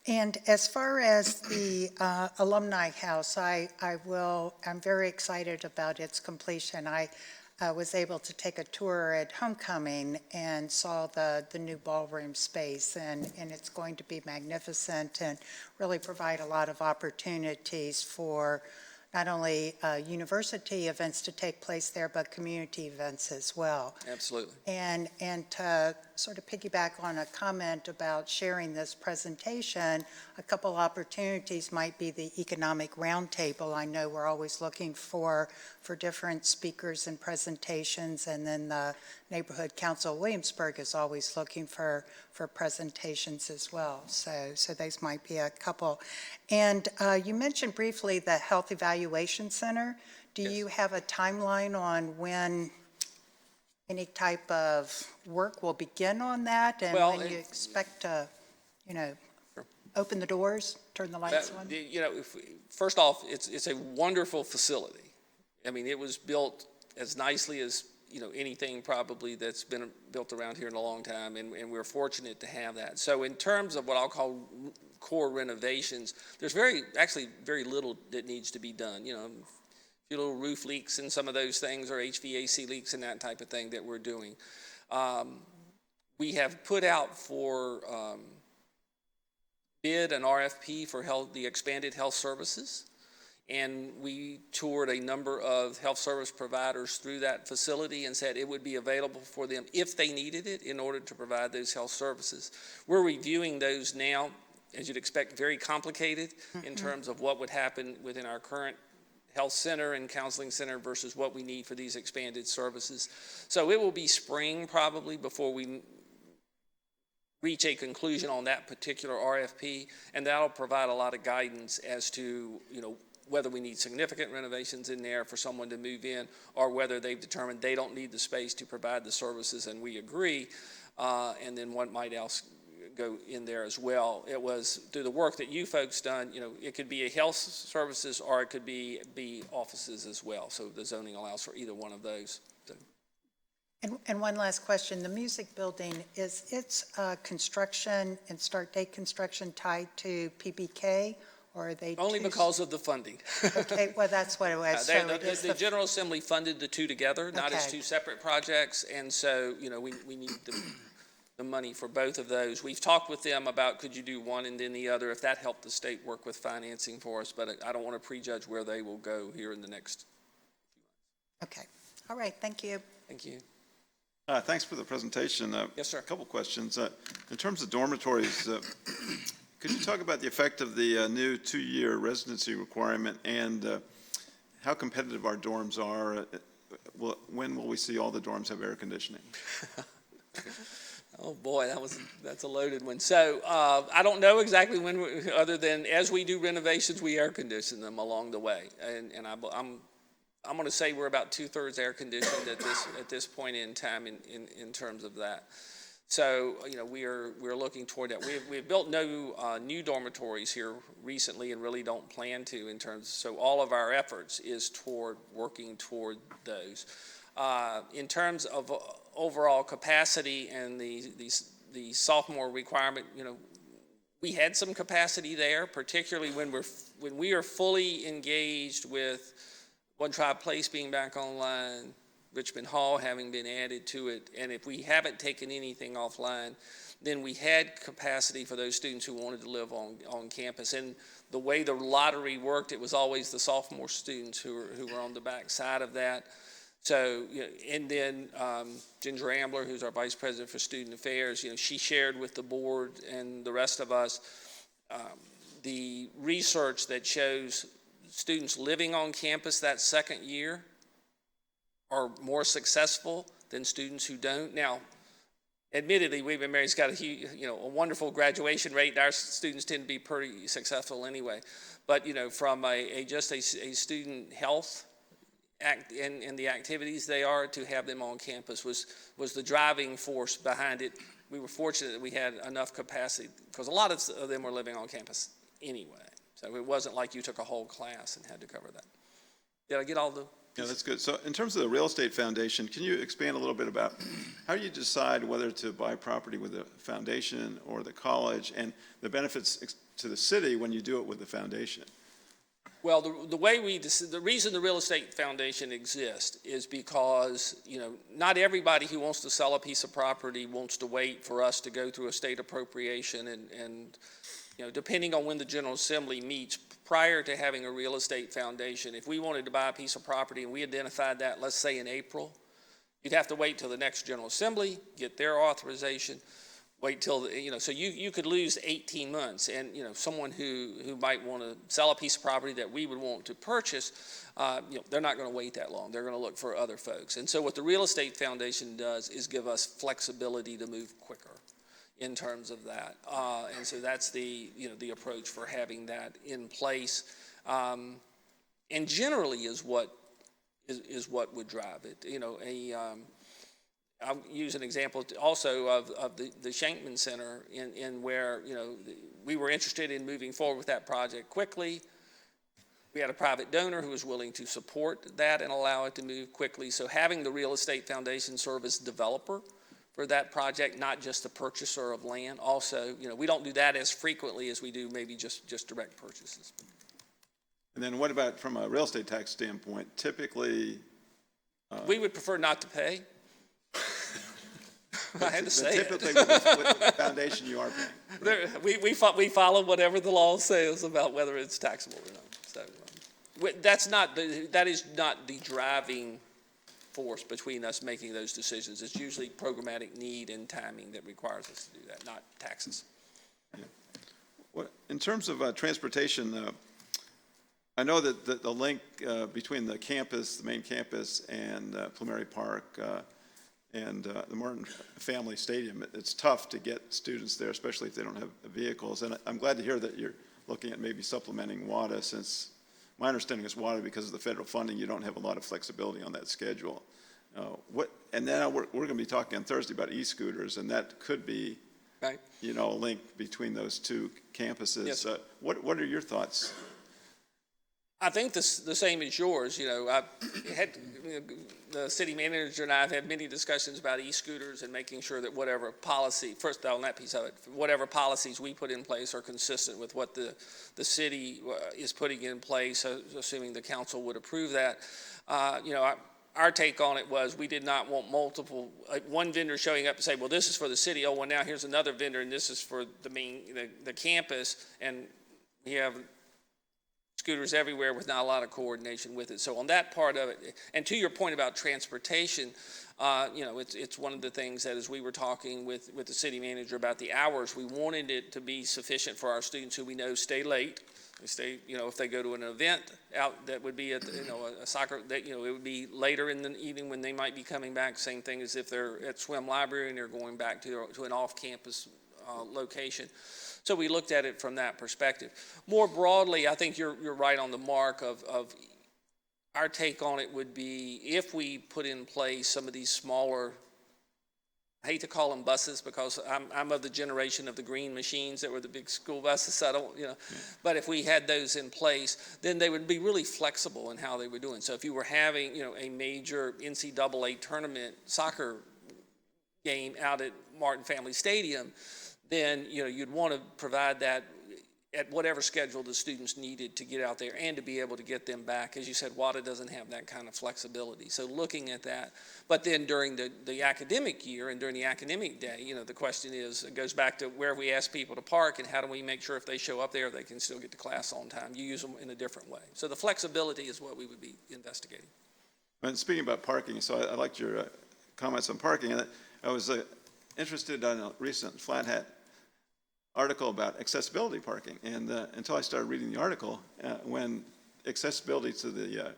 And as far as the Alumni House, I'm very excited about its completion. I was able to take a tour at homecoming and saw the new ballroom space, and it's going to be magnificent and really provide a lot of opportunities for not only university events to take place there, but community events as well. Absolutely. And to sort of piggyback on a comment about sharing this presentation, a couple opportunities might be the economic roundtable. I know we're always looking for different speakers and presentations, and then the Neighborhood Council of Williamsburg is always looking for presentations as well. So those might be a couple. And you mentioned briefly the Health Evaluation Center. Do Yes. you have a timeline on when any type of work will begin on that, and Well, when you expect to, open the doors, turn the lights on? First off, it's a wonderful facility. I mean, it was built as nicely as anything probably that's been built around here in a long time, and we're fortunate to have that. So in terms of what I'll call core renovations, there's very little that needs to be done. A few little roof leaks and some of those things, or HVAC leaks and that type of thing that we're doing. We have put out for bid an RFP for the expanded health services. And we toured a number of health service providers through that facility and said it would be available for them if they needed it in order to provide those health services. We're reviewing those now, as you'd expect, very complicated in terms of what would happen within our current health center and counseling center versus what we need for these expanded services. So it will be spring probably before we reach a conclusion on that particular RFP, and that'll provide a lot of guidance as to, whether we need significant renovations in there for someone to move in, or whether they've determined they don't need the space to provide the services, and we agree, and then what might else go in there as well. It was through the work that you folks done, it could be a health services or it could be offices as well. So the zoning allows for either one of those. So. And one last question, the music building, is its construction and start date construction tied to PBK? Or are they only because of the funding. Okay, well, that's what it was. The General Assembly funded the two together, not as two separate projects, and so, we need the money for both of those. We've talked with them about could you do one and then the other, if that helped the state work with financing for us, but I don't want to prejudge where they will go here in the next few months. Okay, all right, thank you. Thank you. Thanks for the presentation. Yes, sir. A couple questions. In terms of dormitories, could you talk about the effect of the new 2-year residency requirement and how competitive our dorms are? When will we see all the dorms have air conditioning? Oh boy, that's a loaded one. So I don't know exactly when, other than as we do renovations, we air condition them along the way, and I'm going to say we're about 2/3 air conditioned at this point in time in terms of that. So we're looking toward that. We've built no new dormitories here recently, and really don't plan to in terms. So all of our efforts is toward working toward those. In terms of overall capacity and the sophomore requirement, we had some capacity there, particularly when we are fully engaged with One Tribe Place being back online, Richmond Hall having been added to it, and if we haven't taken anything offline, then we had capacity for those students who wanted to live on campus. And the way the lottery worked, it was always the sophomore students who were on the back side of that. So, and then Ginger Ambler, who's our Vice President for Student Affairs, she shared with the board and the rest of us the research that shows students living on campus that second year are more successful than students who don't. Now, admittedly, William & Mary's got a wonderful graduation rate, and our students tend to be pretty successful anyway. But from just a student health and the activities they are to have them on campus was the driving force behind it. We were fortunate that we had enough capacity because a lot of them were living on campus anyway. So it wasn't like you took a whole class and had to cover that. Did I get all the? Yeah, that's good. So in terms of the real estate foundation, can you expand a little bit about how do you decide whether to buy property with the foundation or the college, and the benefits to the city when you do it with the foundation? Well, the reason the real estate foundation exists is because, not everybody who wants to sell a piece of property wants to wait for us to go through a state appropriation and depending on when the General Assembly meets, prior to having a real estate foundation, if we wanted to buy a piece of property and we identified that, let's say in April, you'd have to wait till the next General Assembly, get their authorization, wait till, so you could lose 18 months. And, someone who might want to sell a piece of property that we would want to purchase, they're not going to wait that long. They're going to look for other folks. And so what the Real Estate Foundation does is give us flexibility to move quicker in terms of that. And so that's the approach for having that in place. And generally is what would drive it. I'll use an example also of the Shankman Center in where, we were interested in moving forward with that project quickly. We had a private donor who was willing to support that and allow it to move quickly. So having the Real Estate Foundation serve as developer for that project, not just the purchaser of land. Also, we don't do that as frequently as we do maybe just direct purchases. And then what about from a real estate tax standpoint? Typically, we would prefer not to pay. I had to say typically with the foundation you are paying. Right? We follow whatever the law says about whether it's taxable or not. So that is not the driving force between us making those decisions. It's usually programmatic need and timing that requires us to do that, not taxes. Yeah. Well, in terms of transportation, I know that the link between the campus, the main campus, and Plumery Park and the Martin Family Stadium, it's tough to get students there, especially if they don't have vehicles. And I'm glad to hear that you're looking at maybe supplementing WADA, since my understanding is WADA, because of the federal funding, you don't have a lot of flexibility on that schedule. And then we're going to be talking on Thursday about e-scooters, and that could be, right, a link between those two campuses. Yes. What are your thoughts? I think the same as yours. I had the city manager and I have had many discussions about e-scooters and making sure that whatever policy, first on that piece of it, whatever policies we put in place are consistent with what the city is putting in place, assuming the council would approve that. Our take on it was we did not want multiple, one vendor showing up and say, well, this is for the city. Oh, well, now here's another vendor, and this is for the campus, and we have scooters everywhere with not a lot of coordination with it. So on that part of it, and to your point about transportation, it's one of the things that as we were talking with the city manager about the hours, we wanted it to be sufficient for our students who we know stay late. They stay, if they go to an event out that would be at, a soccer, that, it would be later in the evening when they might be coming back. Same thing as if they're at swim library and they're going back to an off-campus location. So we looked at it from that perspective. More broadly, I think you're right on the mark of our take on it would be if we put in place some of these smaller, I hate to call them buses because I'm of the generation of the green machines that were the big school buses. So I don't, but if we had those in place, then they would be really flexible in how they were doing. So if you were having, a major NCAA tournament soccer game out at Martin Family Stadium, then, you'd want to provide that at whatever schedule the students needed to get out there and to be able to get them back. As you said, WADA doesn't have that kind of flexibility. So looking at that, but then during the academic year and during the academic day, the question is, it goes back to where we ask people to park and how do we make sure if they show up there, they can still get to class on time. You use them in a different way. So the flexibility is what we would be investigating. And speaking about parking, so I liked your comments on parking. And I was interested in a recent Flat Hat article about accessibility parking, and until I started reading the article, when accessibility to the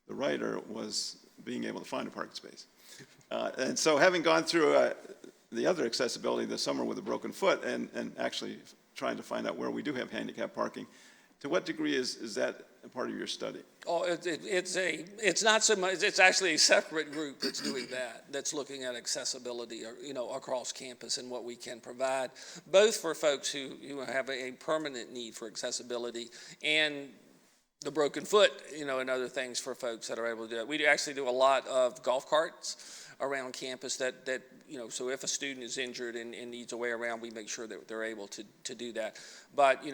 writer was being able to find a parking space. And so having gone through the other accessibility this summer with a broken foot and actually trying to find out where we do have handicap parking, To what degree is that a part of your study? Oh, it's not so much, it's actually a separate group that's doing that, that's looking at accessibility, across campus and what we can provide, both for folks who have a permanent need for accessibility and the broken foot, and other things for folks that are able to do it. We actually do a lot of golf carts around campus that so if a student is injured and needs a way around, we make sure that they're able to do that. But,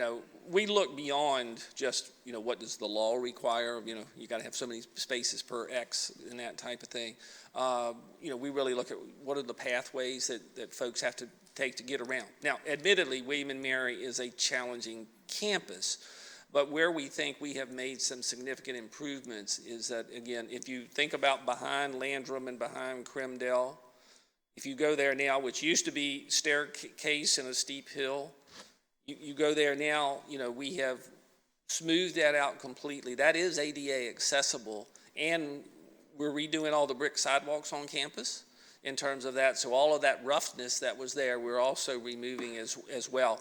we look beyond just, what does the law require? You got to have so many spaces per X and that type of thing. We really look at what are the pathways that folks have to take to get around. Now, admittedly, William and Mary is a challenging campus. But where we think we have made some significant improvements is that, again, if you think about behind Landrum and behind Crimdale, if you go there now, which used to be staircase and a steep hill, you go there now, we have smoothed that out completely. That is ADA accessible, and we're redoing all the brick sidewalks on campus in terms of that. So all of that roughness that was there, we're also removing as well.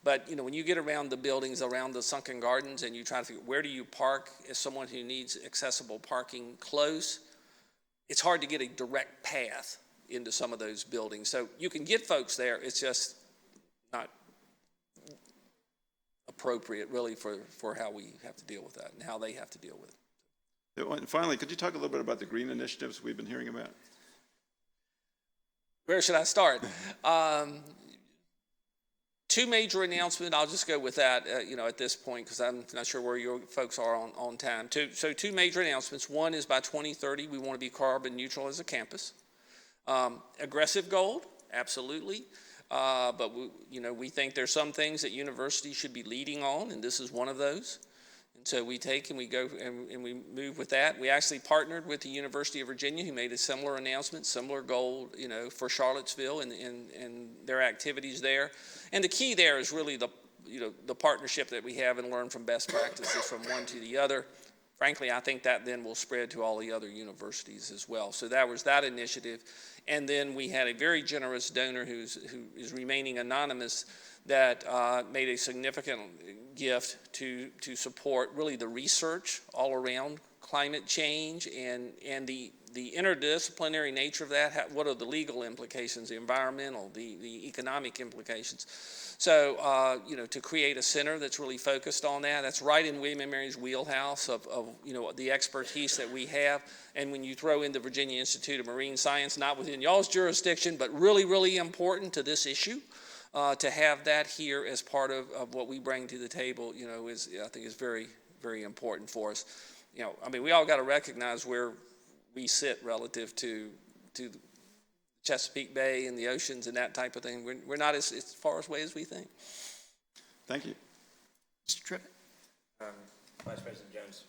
But, when you get around the buildings, around the sunken gardens, and you try to figure where do you park as someone who needs accessible parking close, it's hard to get a direct path into some of those buildings. So you can get folks there, it's just not appropriate really for how we have to deal with that and how they have to deal with it. And finally, could you talk a little bit about the green initiatives we've been hearing about? Where should I start? Two major announcements. I'll just go with that, at this point, because I'm not sure where your folks are on time. Two major announcements. One is by 2030, we want to be carbon neutral as a campus. Aggressive goal, absolutely. But we think there's some things that universities should be leading on, and this is one of those. And so we take and we go and we move with that. We actually partnered with the University of Virginia, who made a similar announcement, similar goal, for Charlottesville and their activities there. And the key there is really the partnership that we have and learn from best practices from one to the other. Frankly, I think that then will spread to all the other universities as well. So that was that initiative. And then we had a very generous donor who is remaining anonymous that made a significant gift to support really the research all around climate change and the interdisciplinary nature of that. What are the legal implications, the environmental, the economic implications? So, to create a center that's really focused on that, that's right in William and Mary's wheelhouse of the expertise that we have. And when you throw in the Virginia Institute of Marine Science, not within y'all's jurisdiction, but really, really important to this issue, to have that here as part of what we bring to the table, I think is very, very important for us. We all got to recognize where we sit relative to Chesapeake Bay and the oceans and that type of thing. We're not as far away as we think. Thank you. Mr. Tripp. Vice President Jones.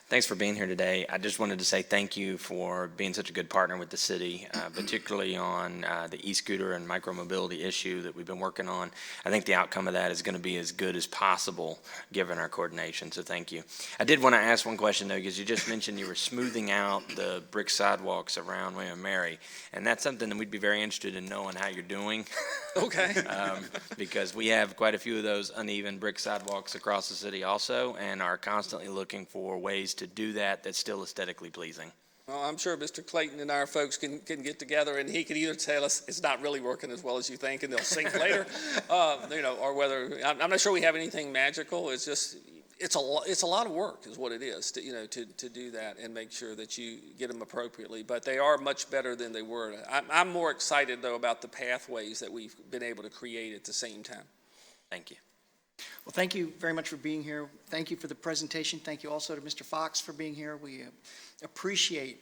Thanks for being here today. I just wanted to say thank you for being such a good partner with the city, particularly on the e-scooter and micromobility issue that we've been working on. I think the outcome of that is going to be as good as possible given our coordination, so thank you. I did want to ask one question, though, because you just mentioned you were smoothing out the brick sidewalks around William and Mary, and that's something that we'd be very interested in knowing how you're doing. Okay. Because we have quite a few of those uneven brick sidewalks across the city also, and are constantly looking for ways to do that that's still aesthetically pleasing. Well, I'm sure Mr. Clayton and our folks can get together, and he can either tell us it's not really working as well as you think, and they'll sink later, or whether I'm not sure we have anything magical. It's just it's a lot of work is what it is to do that and make sure that you get them appropriately. But they are much better than they were. I'm more excited though about the pathways that we've been able to create at the same time. Thank you. Well, thank you very much for being here. Thank you for the presentation. Thank you also to Mr. Fox for being here. We appreciate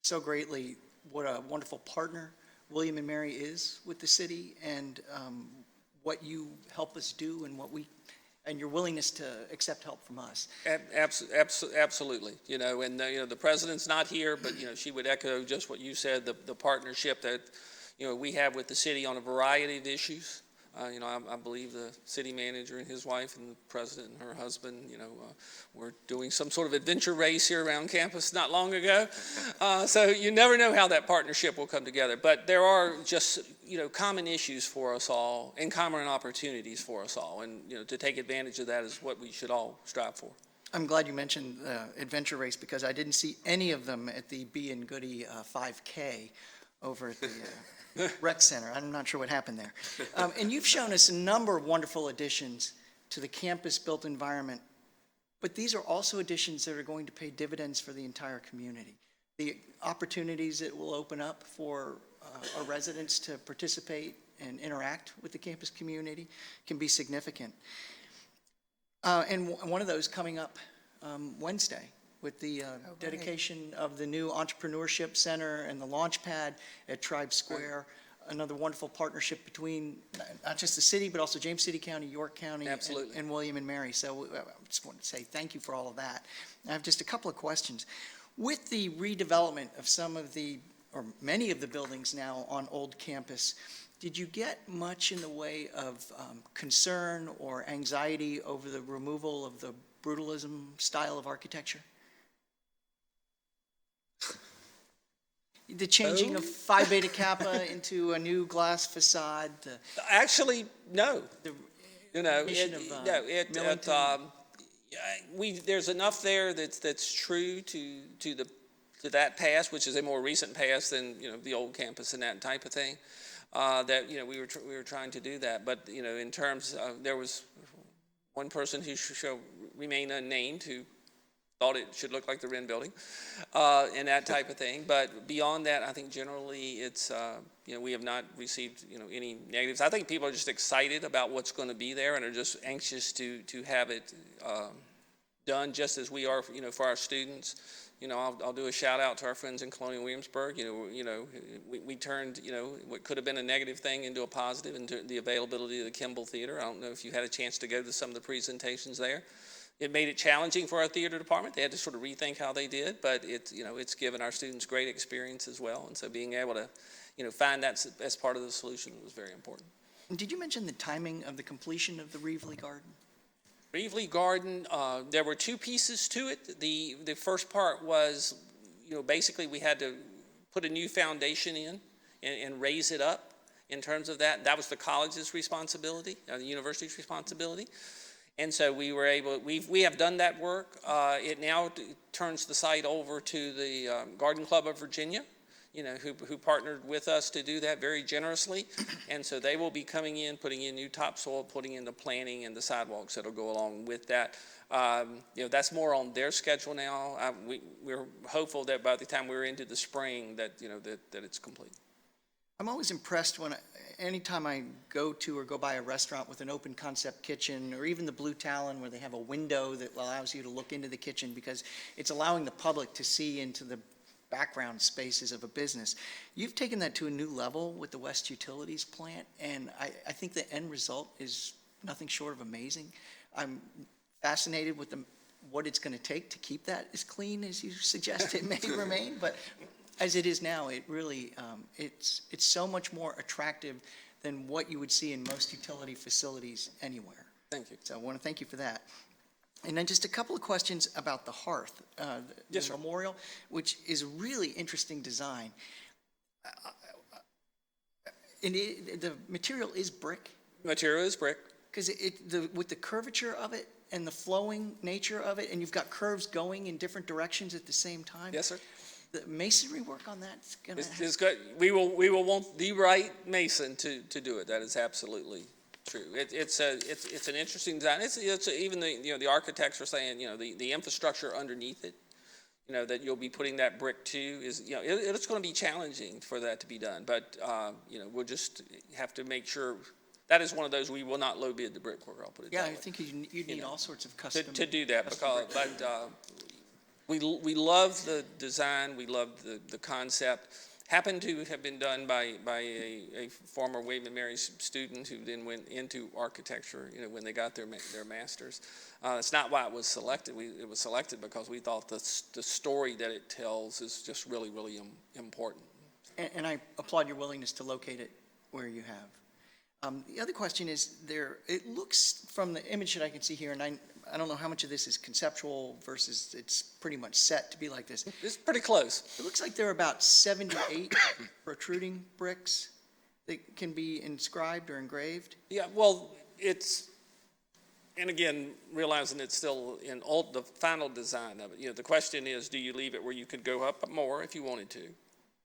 so greatly what a wonderful partner William and Mary is with the city, and what you help us do, and your willingness to accept help from us. Absolutely. And the president's not here, but she would echo just what you said, the partnership that we have with the city on a variety of issues. I believe the city manager and his wife and the president and her husband, were doing some sort of adventure race here around campus not long ago. So you never know how that partnership will come together. But there are just, common issues for us all and common opportunities for us all. And, to take advantage of that is what we should all strive for. I'm glad you mentioned adventure race because I didn't see any of them at the Be and Goody 5K over at the rec center. I'm not sure what happened there. And you've shown us a number of wonderful additions to the campus-built environment, but these are also additions that are going to pay dividends for the entire community. The opportunities it will open up for our residents to participate and interact with the campus community can be significant. And one of those coming up Wednesday with the dedication of the new Entrepreneurship Center and the launch pad at Tribe Square. Another wonderful partnership between not just the city, but also James City County, York County, and William and Mary. So I just want to say thank you for all of that. I have just a couple of questions. With the redevelopment of some of the, or many of the buildings now on Old Campus, did you get much in the way of concern or anxiety over the removal of the brutalism style of architecture? The changing of Phi Beta Kappa into a new glass facade? Actually, no. There's enough there that's true to that past, which is a more recent past than the old campus and that type of thing. That we were trying to do that, but in terms of, there was one person who shall remain unnamed who thought it should look like the Wren building, and that type of thing. But beyond that, I think generally it's we have not received any negatives. I think people are just excited about what's going to be there and are just anxious to have it done, just as we are for our students. I'll do a shout out to our friends in Colonial Williamsburg. We turned what could have been a negative thing into a positive, into the availability of the Kimball Theater. I don't know if you had a chance to go to some of the presentations there. It made it challenging for our theater department. They had to sort of rethink how they did, but it's given our students great experience as well. And so being able to find that as part of the solution was very important. And did you mention the timing of the completion of the Reveille Garden? Reveille Garden, there were two pieces to it. The first part was, basically we had to put a new foundation in and raise it up in terms of that. That was the college's responsibility, the university's responsibility. And so we were able, we have done that work. It now turns the site over to the Garden Club of Virginia, who partnered with us to do that very generously. And so they will be coming in, putting in new topsoil, putting in the planting and the sidewalks that'll go along with that. That's more on their schedule now. We're hopeful that by the time we're into the spring that, that it's complete. I'm always impressed when anytime I go to or go by a restaurant with an open concept kitchen, or even the Blue Talon where they have a window that allows you to look into the kitchen, because it's allowing the public to see into the background spaces of a business. You've taken that to a new level with the West Utilities plant, and I think the end result is nothing short of amazing. I'm fascinated with what it's going to take to keep that as clean as you suggest it may remain, but as it is now, it really, it's so much more attractive than what you would see in most utility facilities anywhere. Thank you. So I want to thank you for that. And then just a couple of questions about the hearth, Yes, the sir. memorial, which is a really interesting design. And the material is brick, Material is brick. because with the curvature of it and the flowing nature of it, and you've got curves going in different directions at the same time. Yes, sir. The masonry work on that's going to It's good. We will want the right mason to do it. That is absolutely true. It's an interesting design. It's even the architects are saying the infrastructure underneath it, that you'll be putting that brick to is it's going to be challenging for that to be done. But we'll just have to make sure. That is one of those we will not low bid the brickwork. I'll put it. Yeah, that I way. think you need all sorts of custom to do that custom because brick. we love the design, we love the concept. Happened to have been done by a former William and Mary student who then went into architecture when they got their master's. It's not why it was selected. It was selected because we thought the story that it tells is just really, really important. And I applaud your willingness to locate it where you have. The other question is it looks from the image that I can see here, and I don't know how much of this is conceptual versus it's pretty much set to be like this. It's pretty close. It looks like there are about 78 protruding bricks that can be inscribed or engraved. Yeah, well, and again, realizing it's still in the final design of it. The question is, do you leave it where you could go up more if you wanted to?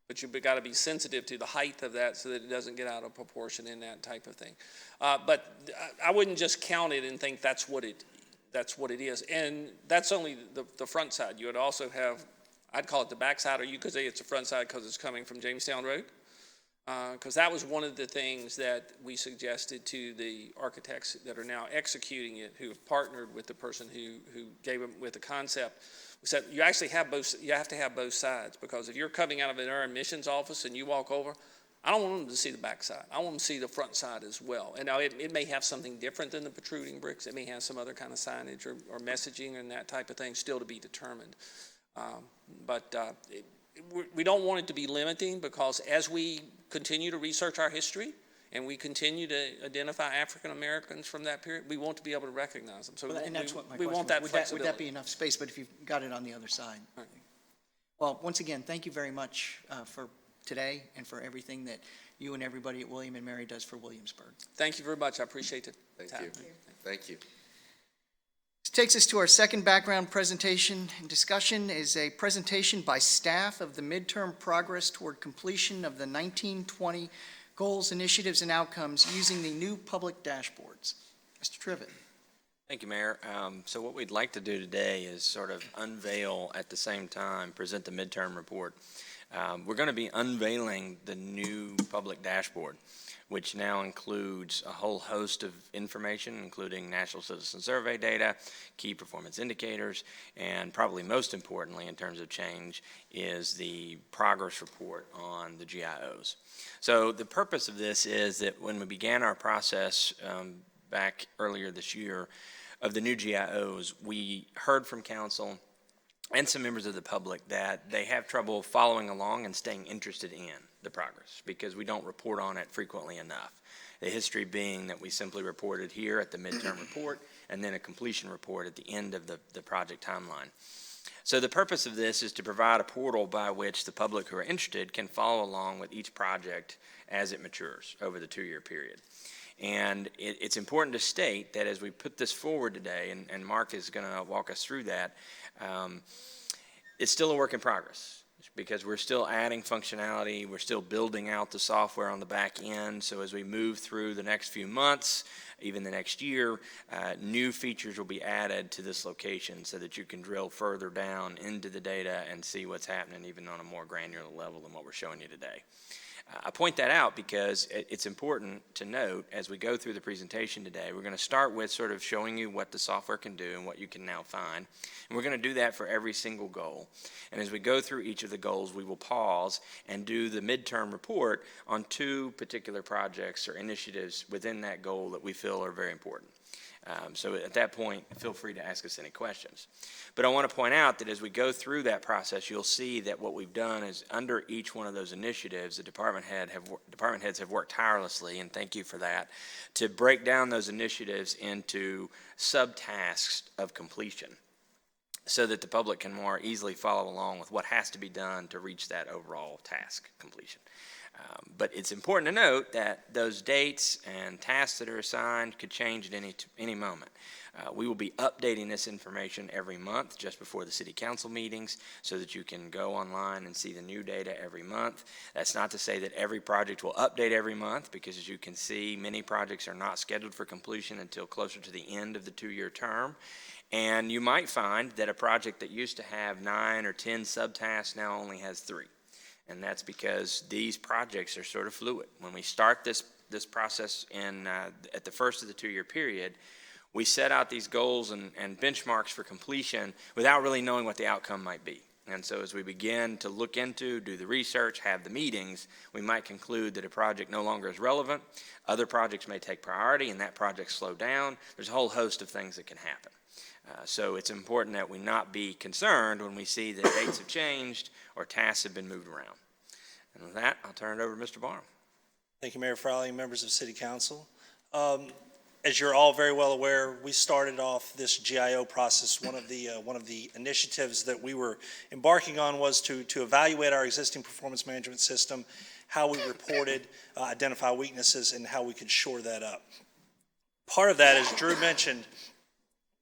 But you've got to be sensitive to the height of that so that it doesn't get out of proportion in that type of thing. But I wouldn't just count it and think that's what it is. And that's only the front side. You would also have, I'd call it the back side, or you could say it's the front side because it's coming from Jamestown Road. Because that was one of the things that we suggested to the architects that are now executing it, who have partnered with the person who gave them with the concept. We said you actually have you have to have both sides, because if you're coming out of an admissions office and you walk over, I don't want them to see the back side. I want them to see the front side as well. And now it may have something different than the protruding bricks. It may have some other kind of signage or messaging and that type of thing still to be determined. We don't want it to be limiting, because as we continue to research our history and we continue to identify African Americans from that period, we want to be able to recognize them. So And that's what my we question want was. that Would flexibility. that be enough space? But if you've got it on the other side. Right. Well, once again, thank you very much for today and for everything that you and everybody at William & Mary does for Williamsburg. Thank you very much. I appreciate it. Thank you. Thank you. This takes us to our second background presentation and discussion is a presentation by staff of the midterm progress toward completion of the 1920 goals, initiatives, and outcomes using the new public dashboards. Mr. Trivett. Thank you, Mayor. So what we'd like to do today is sort of unveil at the same time, present the midterm report. We're going to be unveiling the new public dashboard, which now includes a whole host of information, including National Citizen Survey data, key performance indicators, and probably most importantly in terms of change is the progress report on the GIOs. So the purpose of this is that when we began our process back earlier this year of the new GIOs, we heard from council and some members of the public that they have trouble following along and staying interested in the progress because we don't report on it frequently enough. The history being that we simply reported here at the midterm report and then a completion report at the end of the project timeline. So the purpose of this is to provide a portal by which the public who are interested can follow along with each project as it matures over the 2-year period. And it's important to state that as we put this forward today, and Mark is going to walk us through that, it's still a work in progress because we're still adding functionality, we're still building out the software on the back end. So as we move through the next few months, even the next year, new features will be added to this location so that you can drill further down into the data and see what's happening even on a more granular level than what we're showing you today. I point that out because it's important to note as we go through the presentation today, we're going to start with sort of showing you what the software can do and what you can now find. And we're going to do that for every single goal. And as we go through each of the goals, we will pause and do the midterm report on 2 particular projects or initiatives within that goal that we feel are very important. So at that point, feel free to ask us any questions. But I want to point out that as we go through that process, you'll see that what we've done is under each one of those initiatives, the department heads have worked tirelessly, and thank you for that, to break down those initiatives into subtasks of completion so that the public can more easily follow along with what has to be done to reach that overall task completion. But it's important to note that those dates and tasks that are assigned could change at any moment. We will be updating this information every month just before the city council meetings so that you can go online and see the new data every month. That's not to say that every project will update every month because as you can see, many projects are not scheduled for completion until closer to the end of the 2-year term. And you might find that a project that used to have 9 or 10 subtasks now only has 3. And that's because these projects are sort of fluid. When we start this process at the first of the 2-year period, we set out these goals and benchmarks for completion without really knowing what the outcome might be. And so as we begin to look into, do the research, have the meetings, we might conclude that a project no longer is relevant. Other projects may take priority and that project slow down. There's a whole host of things that can happen. So it's important that we not be concerned when we see that dates have changed or tasks have been moved around. And with that, I'll turn it over to Mr. Barham. Thank you, Mayor Frawley, members of City Council. As you're all very well aware, we started off this GIO process. One of the initiatives that we were embarking on was to evaluate our existing performance management system, how we reported, identify weaknesses, and how we could shore that up. Part of that, as Drew mentioned,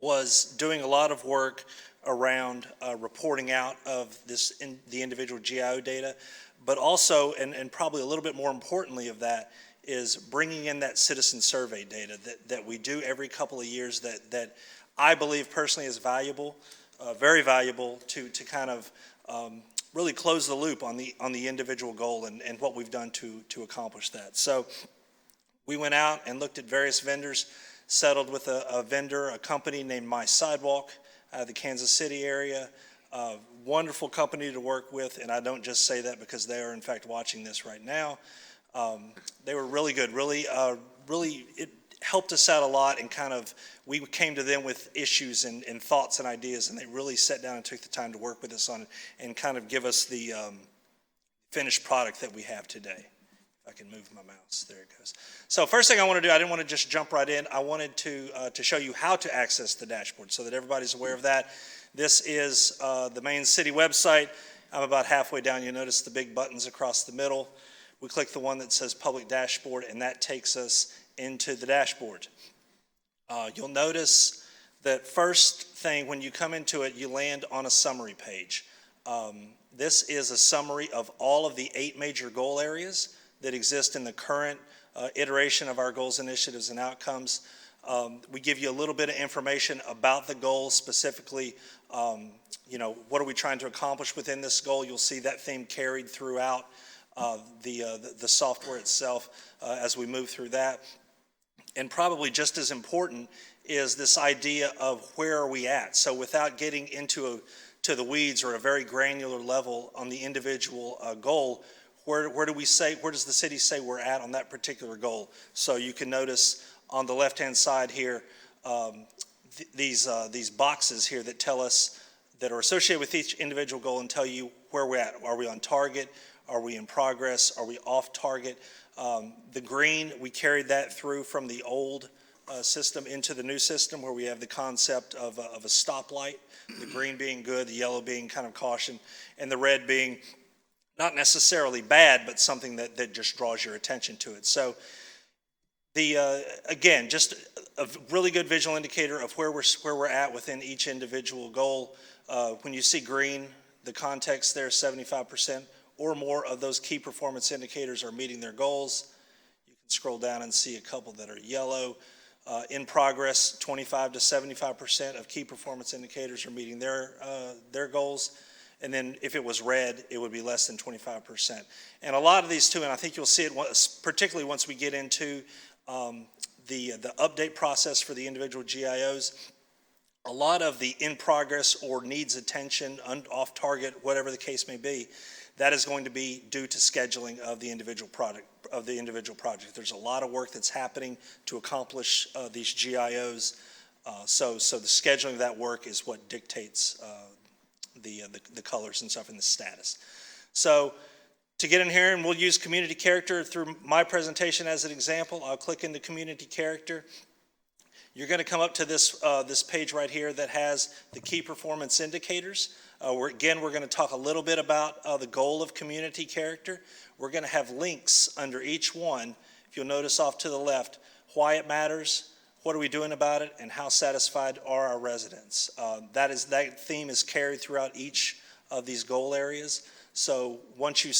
was doing a lot of work around reporting out of the individual GIO data, but also, and probably a little bit more importantly of that, is bringing in that citizen survey data that we do every couple of years that I believe personally is valuable, very valuable to kind of really close the loop on the individual goal and what we've done to accomplish that. So we went out and looked at various vendors, settled with a company named My Sidewalk out of the Kansas City area. Wonderful company to work with, and I don't just say that because they are in fact watching this right now. They were really good, really, it helped us out a lot, and kind of, we came to them with issues and thoughts and ideas, and they really sat down and took the time to work with us on it and kind of give us the finished product that we have today. If I can move my mouse, there it goes. So first thing I want to do, I didn't want to just jump right in. I wanted to show you how to access the dashboard so that everybody's aware of that. This is the main city website. I'm about halfway down. You'll notice the big buttons across the middle. We click the one that says Public Dashboard, and that takes us into the dashboard. You'll notice that first thing, when you come into it, you land on a summary page. This is a summary of all of the 8 major goal areas that exist in the current iteration of our goals, initiatives, and outcomes. We give you a little bit of information about the goals, specifically, what are we trying to accomplish within this goal? You'll see that theme carried throughout the software itself as we move through that. And probably just as important is this idea of where are we at. So without getting into to the weeds or a very granular level on the individual goal, where does the city say we're at on that particular goal? So you can notice on the left-hand side here, these boxes here that tell us, that are associated with each individual goal and tell you where we're at. Are we on target? Are we in progress? Are we off target? The green, we carried that through from the old system into the new system, where we have the concept of a stoplight, the green being good, the yellow being kind of caution, and the red being not necessarily bad, but something that just draws your attention to it. So again, just a really good visual indicator of where we're at within each individual goal. When you see green, the context there, 75% or more of those key performance indicators are meeting their goals. You can scroll down and see a couple that are yellow. In progress, 25 to 75% of key performance indicators are meeting their goals. And then if it was red, it would be less than 25%. And a lot of these too, and I think you'll see it particularly once we get into the update process for the individual GIOs, a lot of the in progress or needs attention, off target, whatever the case may be, that is going to be due to scheduling of the individual project. There's a lot of work that's happening to accomplish these GIOs. So the scheduling of that work is what dictates the colors and stuff in the status. So to get in here, and we'll use community character through my presentation as an example. I'll click into community character. You're going to come up to this page right here that has the key performance indicators. We're going to talk a little bit about the goal of community character. We're going to have links under each one. If you'll notice off to the left, why it matters, what are we doing about it, and how satisfied are our residents. That theme is carried throughout each of these goal areas. So once you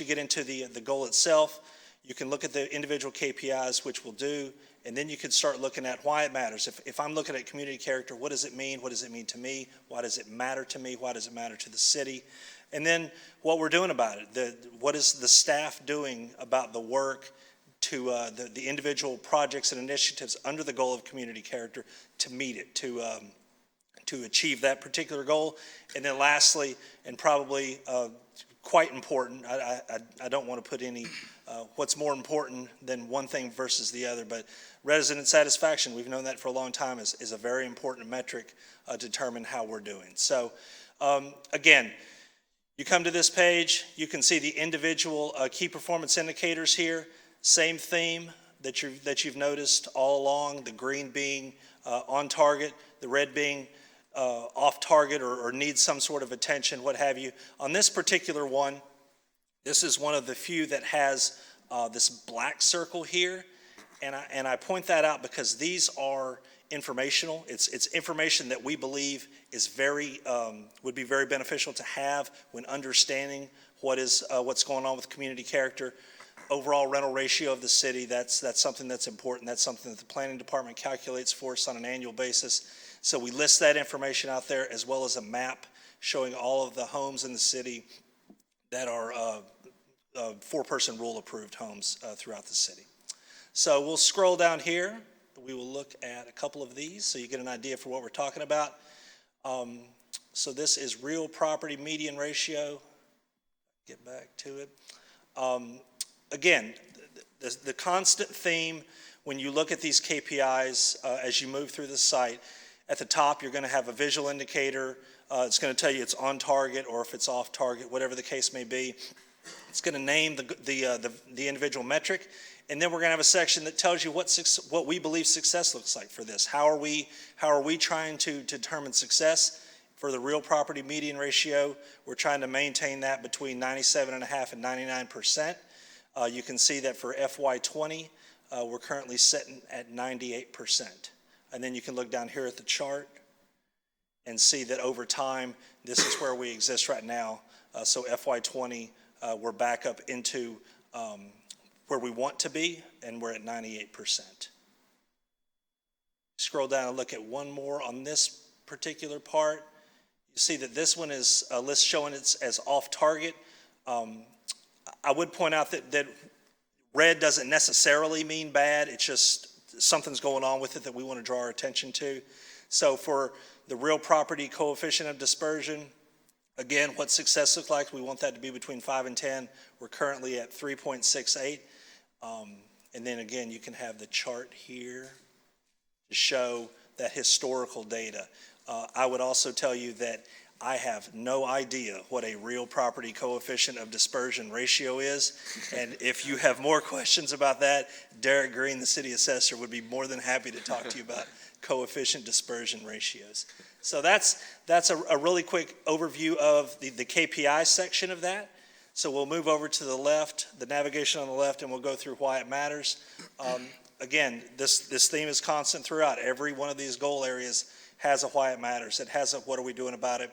get into the goal itself, you can look at the individual KPIs, which we'll do, and then you can start looking at why it matters. If I'm looking at community character, what does it mean? What does it mean to me? Why does it matter to me? Why does it matter to the city? And then what we're doing about it. What is the staff doing about the work to the individual projects and initiatives under the goal of community character to meet it, to achieve that particular goal. And then lastly, and probably quite important, I don't want to put any what's more important than one thing versus the other, but resident satisfaction, we've known that for a long time, is a very important metric to determine how we're doing. So again, You come to this page, you can see the individual key performance indicators here. Same theme that you've noticed all along, the green being on target, the red being off target or needs some sort of attention, what have you. On this particular one, this is one of the few that has this black circle here, and I point that out because these are informational. It's information that we believe is would be very beneficial to have when understanding what's going on with community character. Overall rental ratio of the city, that's something that's important. That's something that the planning department calculates for us on an annual basis. So we list that information out there, as well as a map showing all of the homes in the city that are four-person rule approved homes throughout the city. So we'll scroll down here. We will look at a couple of these so you get an idea for what we're talking about. So this is real property median ratio. Get back to it. Again, the constant theme when you look at these KPIs as you move through the site, at the top you're going to have a visual indicator. It's going to tell you it's on target or if it's off target, whatever the case may be. It's going to name the individual metric. And then we're going to have a section that tells you what we believe success looks like for this. How are we trying to determine success? For the real property median ratio, we're trying to maintain that between 97.5% and 99%. You can see that for FY20, we're currently sitting at 98%. And then you can look down here at the chart and see that over time, this is where we exist right now. So FY20, we're back up into where we want to be, and we're at 98%. Scroll down and look at one more on this particular part. You see that this one is a list showing it as off target. I would point out that red doesn't necessarily mean bad. It's just something's going on with it that we want to draw our attention to. So for the real property coefficient of dispersion, again, what success looks like, we want that to be between 5 and 10. We're currently at 3.68. And then again, you can have the chart here to show that historical data. I would also tell you that I have no idea what a real property coefficient of dispersion ratio is. And if you have more questions about that, Derek Green, the city assessor, would be more than happy to talk to you about coefficient dispersion ratios. So that's a really quick overview of the KPI section of that. So we'll move over to the left, the navigation on the left, and we'll go through why it matters. Again, this theme is constant throughout. Every one of these goal areas has a why it matters. It has a what are we doing about it,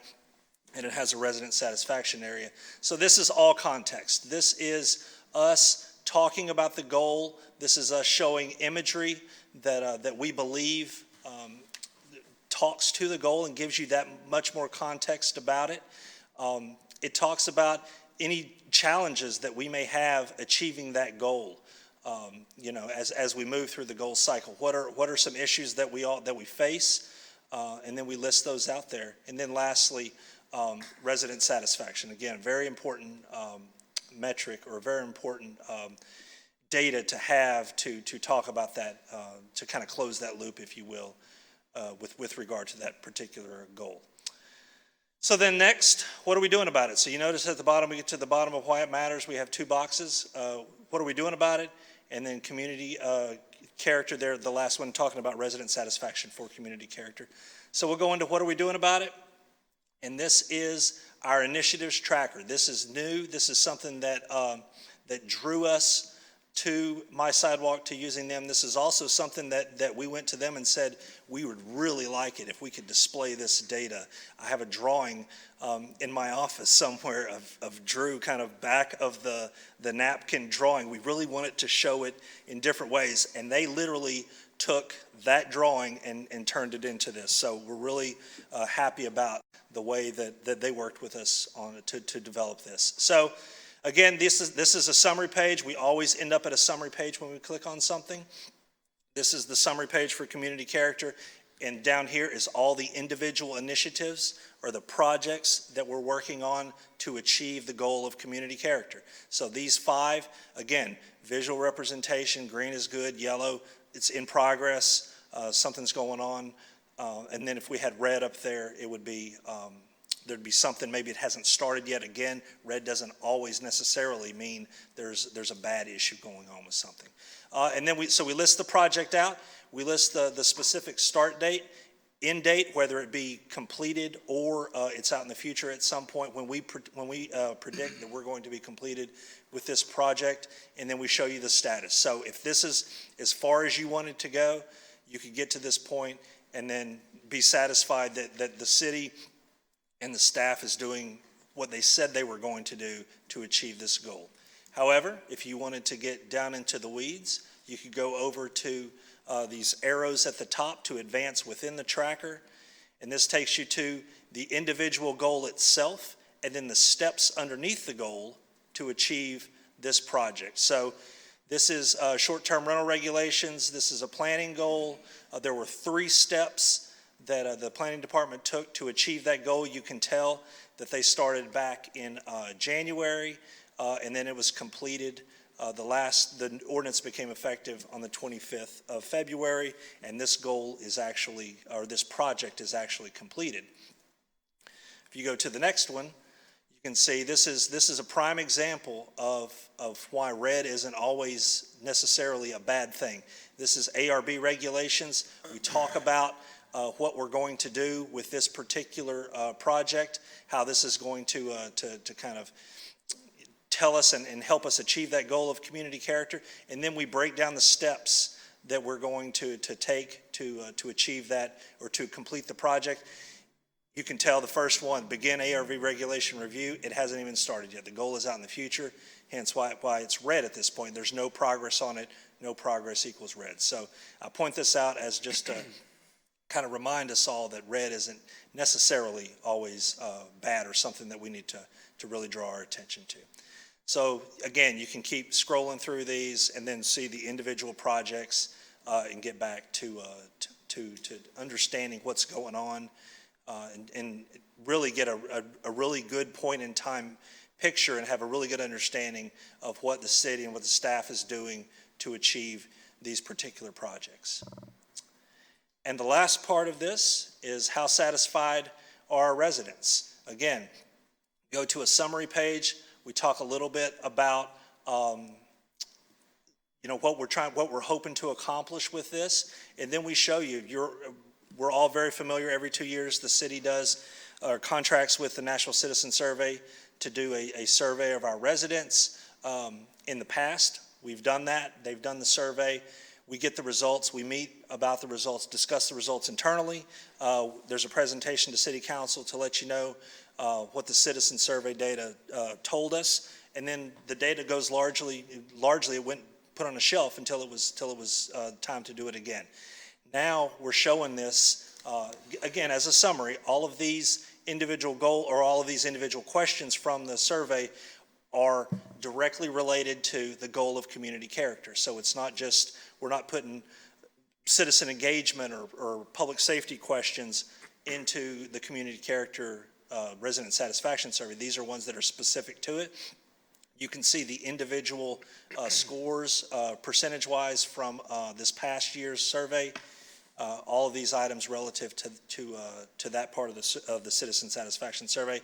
and it has a resident satisfaction area. So this is all context. This is us talking about the goal. This is us showing imagery that we believe talks to the goal and gives you that much more context about it. It talks about any challenges that we may have achieving that goal. As we move through the goal cycle, what are some issues that we face, and then we list those out there. And then lastly, resident satisfaction. Again, very important metric or very important data to have to talk about that, to kind of close that loop, if you will, with regard to that particular goal. So then next, what are we doing about it? So you notice at the bottom, we get to the bottom of why it matters. We have two boxes. What are we doing about it? And then community character there, the last one talking about resident satisfaction for community character. So we'll go into what are we doing about it? And this is our initiatives tracker. This is new. This is something that drew us to My Sidewalk, to using them. This is also something that we went to them and said, we would really like it if we could display this data. I have a drawing in my office somewhere of Drew kind of back of the napkin drawing. We really wanted to show it in different ways, and they literally took that drawing and turned it into this. So we're really happy about the way that they worked with us on it to develop this. So again, this is a summary page. We always end up at a summary page when we click on something. This is the summary page for community character, and down here is all the individual initiatives or the projects that we're working on to achieve the goal of community character. So these 5, again, visual representation, green is good, yellow, it's in progress, something's going on, and then if we had red up there, it would be there'd be something, maybe it hasn't started yet. Again, red doesn't always necessarily mean there's a bad issue going on with something. And then we list the project out, we list the specific start date, end date, whether it be completed or it's out in the future at some point when we predict that we're going to be completed with this project, and then we show you the status. So if this is as far as you wanted to go, you could get to this point and then be satisfied that the city and the staff is doing what they said they were going to do to achieve this goal. However, if you wanted to get down into the weeds, you could go over to these arrows at the top to advance within the tracker, and this takes you to the individual goal itself and then the steps underneath the goal to achieve this project. So this is short-term rental regulations. This is a planning goal. There were 3 steps that the planning department took to achieve that goal. You can tell that they started back in January, and then it was completed. The ordinance became effective on the 25th of February, and this goal is actually, or this project is actually completed. If you go to the next one, you can see this is a prime example of why red isn't always necessarily a bad thing. This is ARB regulations. We talk about what we're going to do with this particular project, how this is going to kind of tell us and help us achieve that goal of community character, and then we break down the steps that we're going to take to achieve that or to complete the project. You can tell the first one, begin ARV regulation review, it hasn't even started yet. The goal is out in the future, hence why it's red at this point. There's no progress on it. No progress equals red. So I point this out as just to kind of remind us all that red isn't necessarily always bad or something that we need to really draw our attention to. So again, you can keep scrolling through these and then see the individual projects and get back to understanding what's going on and really get a really good point in time picture and have a really good understanding of what the city and what the staff is doing to achieve these particular projects. And the last part of this is how satisfied are our residents. Again, go to a summary page. We talk a little bit about what we're hoping to accomplish with this, and then we show you. We're all very familiar. Every 2 years, the city does contracts with the National Citizen Survey to do a survey of our residents. In the past, we've done that. They've done the survey. We get the results. We meet about the results, discuss the results internally. There's a presentation to City Council to let you know what the citizen survey data told us, and then the data goes largely it went put on a shelf until it was time to do it again. Now we're showing this again as a summary. All of these individual questions from the survey are directly related to the goal of community character. So it's not just, we're not putting citizen engagement or public safety questions into the community character resident satisfaction survey. These are ones that are specific to it. You can see the individual scores percentage-wise from this past year's survey. All of these items relative to that part of the citizen satisfaction survey.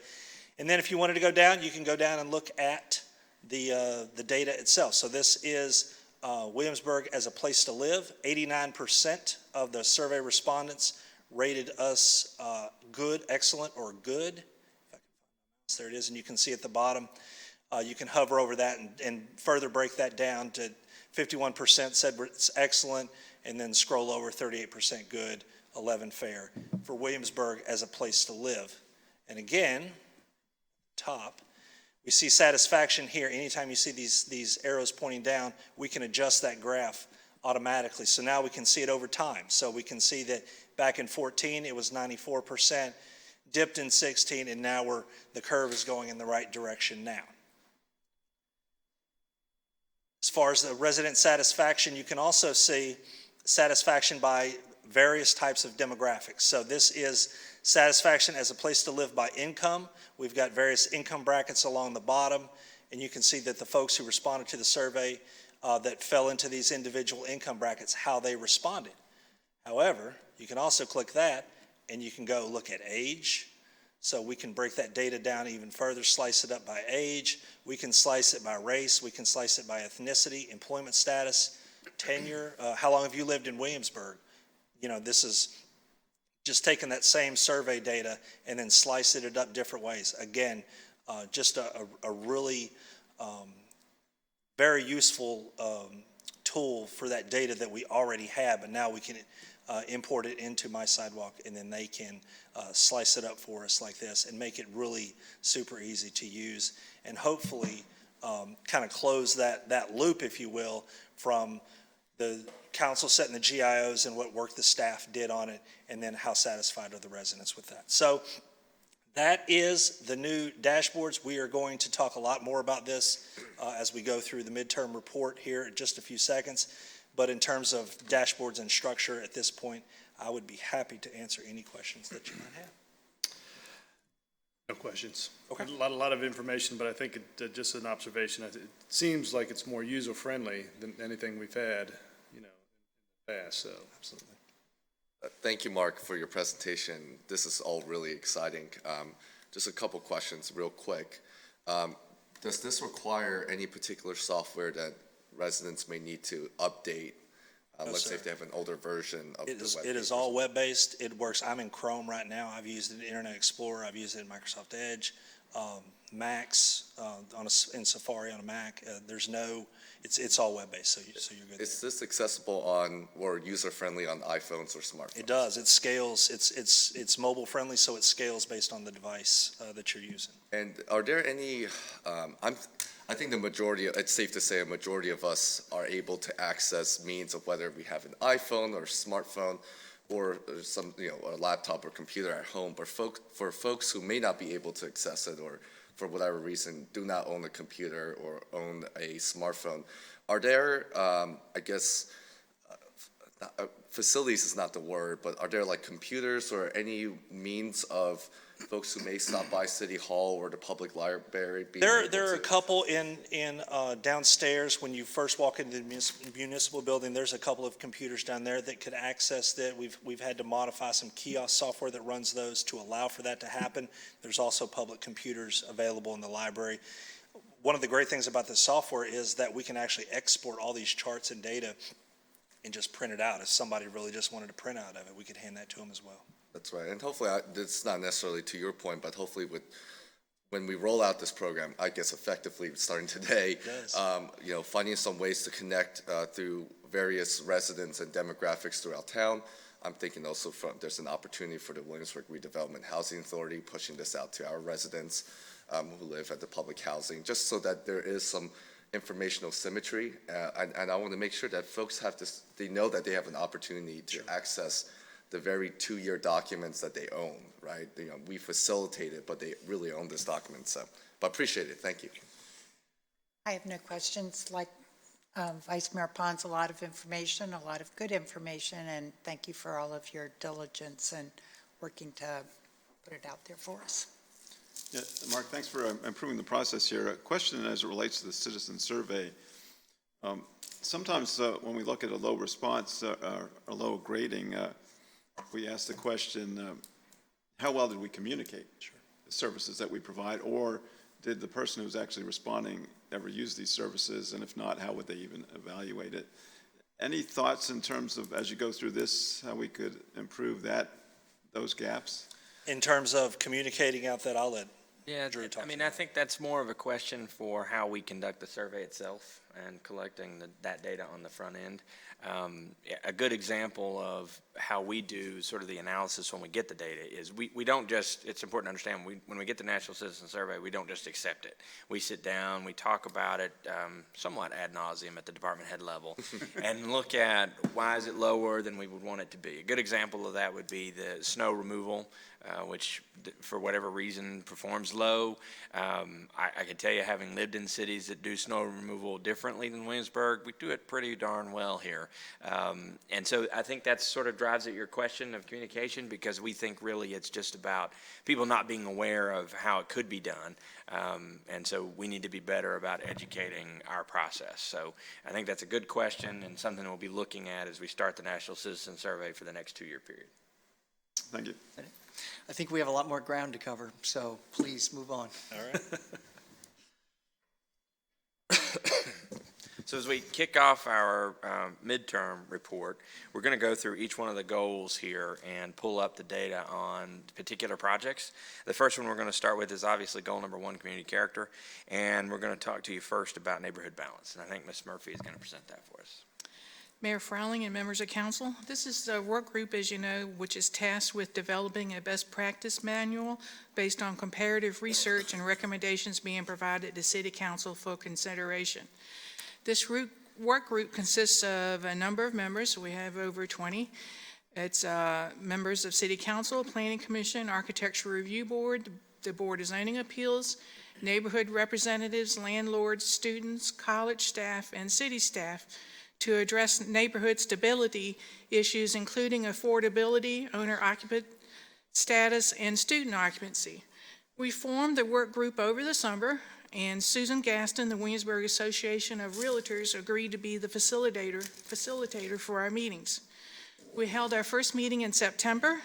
And then if you wanted to go down, you can go down and look at the data itself. So this is Williamsburg as a place to live. 89% of the survey respondents rated us good, excellent, or good. There it is, and you can see at the bottom, you can hover over that and further break that down to 51% said it's excellent, and then scroll over 38% good, 11 fair for Williamsburg as a place to live. And again, top, we see satisfaction here. Anytime you see these arrows pointing down, we can adjust that graph automatically. So now we can see it over time. So we can see that back in 14, it was 94%, dipped in 16, and now the curve is going in the right direction now. As far as the resident satisfaction, you can also see satisfaction by various types of demographics. So this is satisfaction as a place to live by income. We've got various income brackets along the bottom, and you can see that the folks who responded to the survey that fell into these individual income brackets, how they responded. However, you can also click that, and you can go look at age, So we can break that data down even further, slice it up by age, we can slice it by race, we can slice it by ethnicity, employment status, tenure, how long have you lived in Williamsburg? You know, this is just taking that same survey data and then slicing it up different ways. Again, just a really very useful tool for that data that we already have, but now we can import it into My Sidewalk, and then they can slice it up for us like this and make it really super easy to use, and hopefully kind of close that loop, if you will, from the council setting the GIOs and what work the staff did on it, and then how satisfied are the residents with that. So that is the new dashboards. We are going to talk a lot more about this as we go through the midterm report here in just a few seconds. But in terms of dashboards and structure at this point, I would be happy to answer any questions that you might have. No questions. Okay. A lot of information, but I think just an observation. It seems like it's more user-friendly than anything we've had, you know, in the past, so. Absolutely. Thank you, Mark, for your presentation. This is all really exciting. Just a couple questions real quick. Does this require any particular software that residents may need to update? Let's say if they have an older version of the web. It is all web-based. It works. I'm in Chrome right now. I've used it in Internet Explorer. I've used it in Microsoft Edge, Macs, in Safari on a Mac. It's all web-based, so you're good. Is this accessible on or user-friendly on iPhones or smartphones? It does. It scales. It's mobile-friendly, so it scales based on the device that you're using. And are there any, I think the majority, it's safe to say a majority of us are able to access means of whether we have an iPhone or smartphone or some, a laptop or computer at home. But for folks who may not be able to access it or for whatever reason do not own a computer or own a smartphone, are there, facilities is not the word, but are there like computers or any means of folks who may stop by City Hall or the public library? There are a couple in downstairs. When you first walk into the municipal building, there's a couple of computers down there that could access that. We've had to modify some kiosk software that runs those to allow for that to happen. There's also public computers available in the library. One of the great things about this software is that we can actually export all these charts and data and just print it out. If somebody really just wanted to print out of it, we could hand that to them as well. That's right, and hopefully, it's not necessarily to your point, but hopefully when we roll out this program, I guess effectively starting today, finding some ways to connect through various residents and demographics throughout town. I'm thinking also there's an opportunity for the Williamsburg Redevelopment Housing Authority pushing this out to our residents who live at the public housing, just so that there is some informational symmetry, and I want to make sure that folks they know that they have an opportunity to access the very 2-year documents that they own, right? We facilitate it, but they really own this document, but appreciate it, thank you. I have no questions. Like Vice Mayor Pons, a lot of information, a lot of good information, and thank you for all of your diligence and working to put it out there for us. Yeah, Mark, thanks for improving the process here. A question as it relates to the citizen survey. Sometimes when we look at a low response or a low grading, we ask the question, how well did we communicate the services that we provide, or did the person who's actually responding ever use these services, and if not, how would they even evaluate it? Any thoughts in terms of, as you go through this, how we could improve those gaps? In terms of communicating out that outlet? Yeah, I think that's more of a question for how we conduct the survey itself and collecting that data on the front end. A good example of how we do sort of the analysis when we get the data is we don't just, it's important to understand, when we get the National Citizen Survey, we don't just accept it. We sit down, we talk about it somewhat ad nauseum at the department head level and look at why is it lower than we would want it to be. A good example of that would be the snow removal, which for whatever reason performs low. I can tell you, having lived in cities that do snow removal differently than Williamsburg, we do it pretty darn well here. And so I think that sort of drives at your question of communication, because we think really it's just about people not being aware of how it could be done. And so we need to be better about educating our process. So I think that's a good question and something we'll be looking at as we start the National Citizen Survey for the next 2-year period. Thank you. I think we have a lot more ground to cover, so please move on. All right. So as we kick off our midterm report, we're going to go through each one of the goals here and pull up the data on particular projects. The first one we're going to start with is obviously goal number 1, community character, and we're going to talk to you first about neighborhood balance, and I think Ms. Murphy is going to present that for us. Mayor Frowling and members of council, this is a work group, as you know, which is tasked with developing a best practice manual based on comparative research and recommendations being provided to City Council for consideration. This work group consists of a number of members. We have over 20. It's members of City Council, Planning Commission, Architectural Review Board, the Board of Zoning Appeals, neighborhood representatives, landlords, students, college staff, and city staff to address neighborhood stability issues, including affordability, owner-occupant status, and student occupancy. We formed the work group over the summer, and Susan Gaston, the Williamsburg Association of Realtors, agreed to be the facilitator for our meetings. We held our first meeting in September.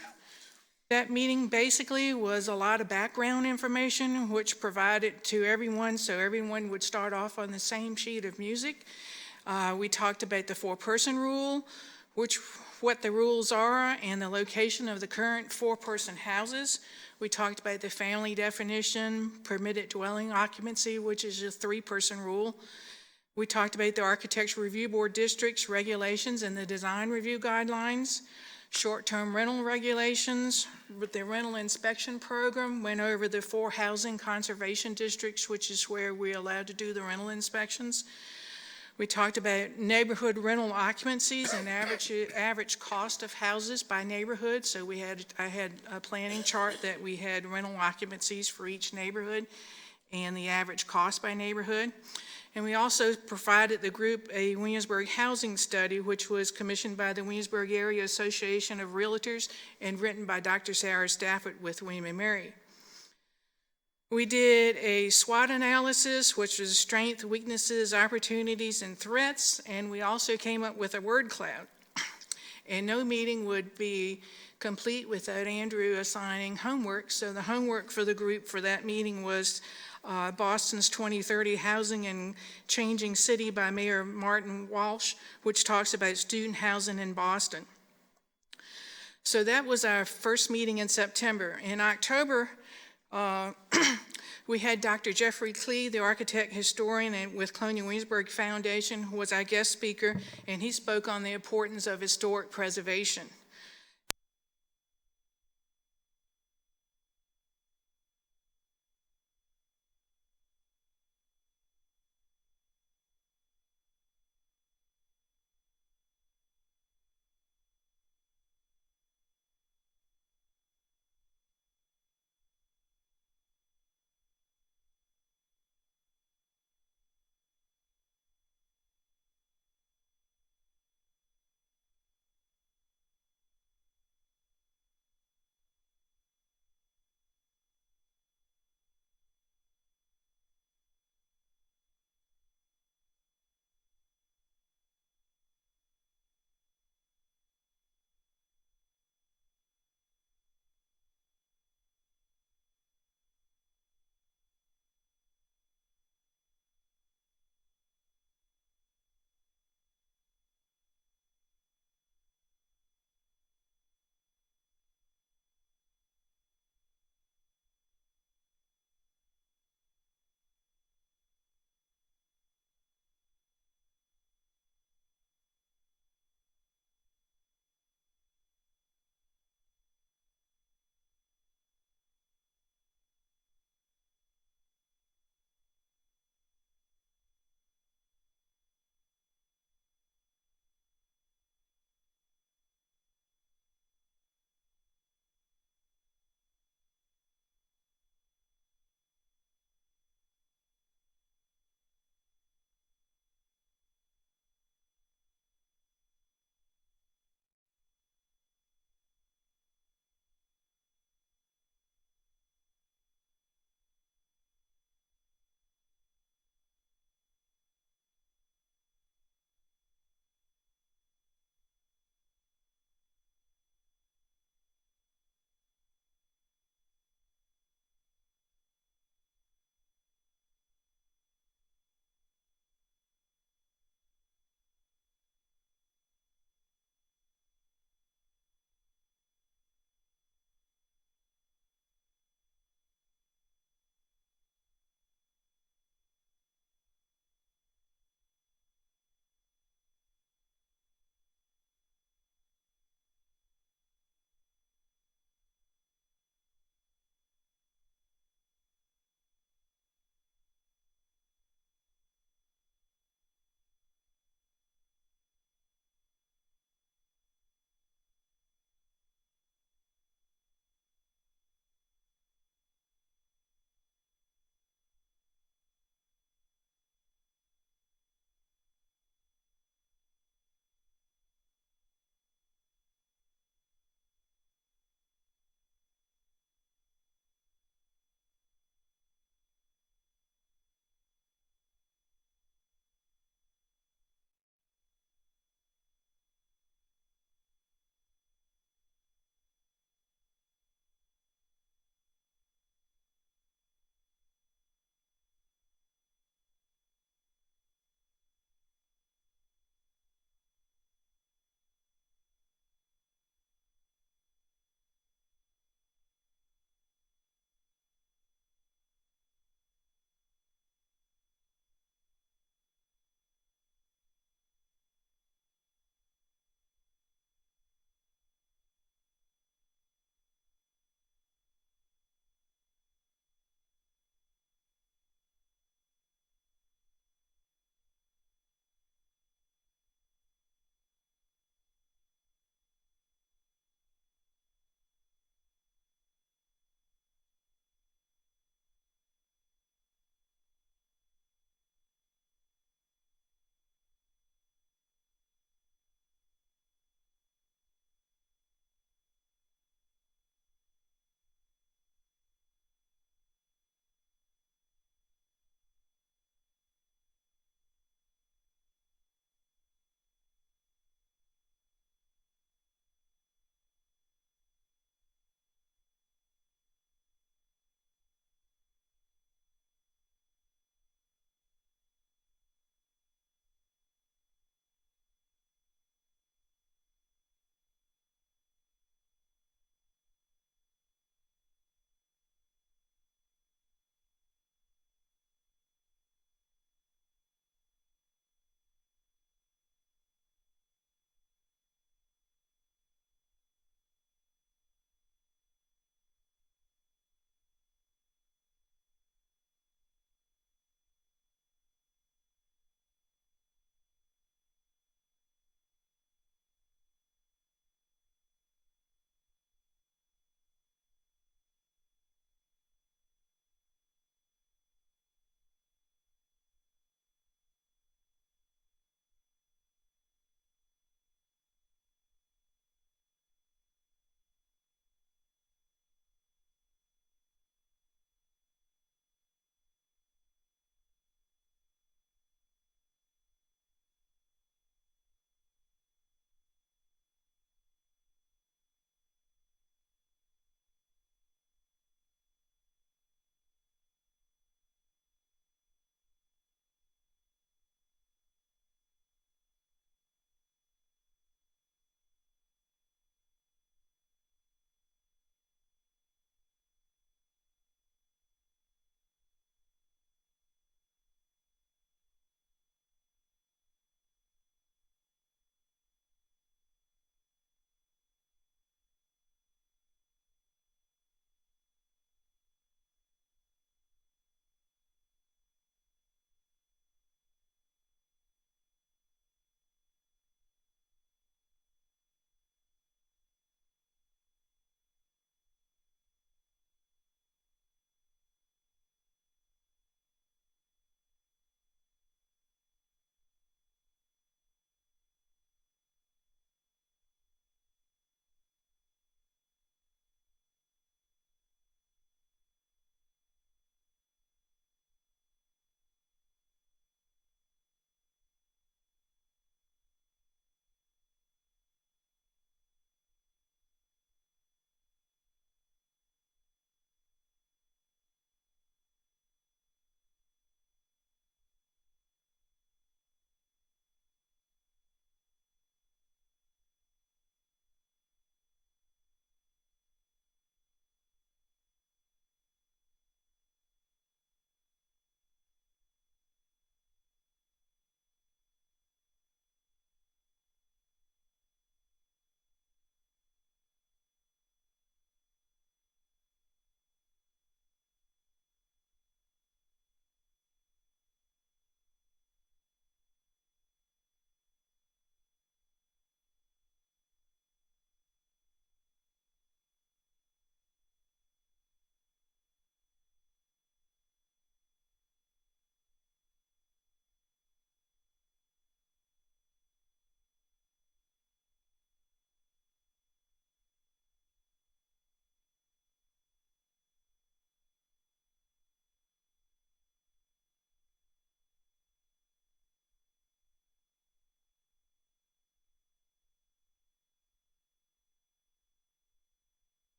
That meeting basically was a lot of background information, which provided to everyone, so everyone would start off on the same sheet of music. We talked about the 4-person rule, what the rules are, and the location of the current 4-person houses. We talked about the family definition, permitted dwelling occupancy, which is a 3-person rule. We talked about the Architectural Review Board districts, regulations, and the design review guidelines, short-term rental regulations, the rental inspection program, went over the 4 housing conservation districts, which is where we're allowed to do the rental inspections. We talked about neighborhood rental occupancies and average cost of houses by neighborhood. So I had a planning chart that we had rental occupancies for each neighborhood and the average cost by neighborhood. And we also provided the group a Williamsburg housing study, which was commissioned by the Williamsburg Area Association of Realtors and written by Dr. Sarah Stafford with William & Mary. We did a SWOT analysis, which was strengths, weaknesses, opportunities, and threats, and we also came up with a word cloud. And no meeting would be complete without Andrew assigning homework. So the homework for the group for that meeting was Boston's 2030 Housing and Changing City by Mayor Martin Walsh, which talks about student housing in Boston. So that was our first meeting in September. In October, we had Dr. Jeffrey Klee, the architect historian and with Colonial Williamsburg Foundation, who was our guest speaker, and he spoke on the importance of historic preservation.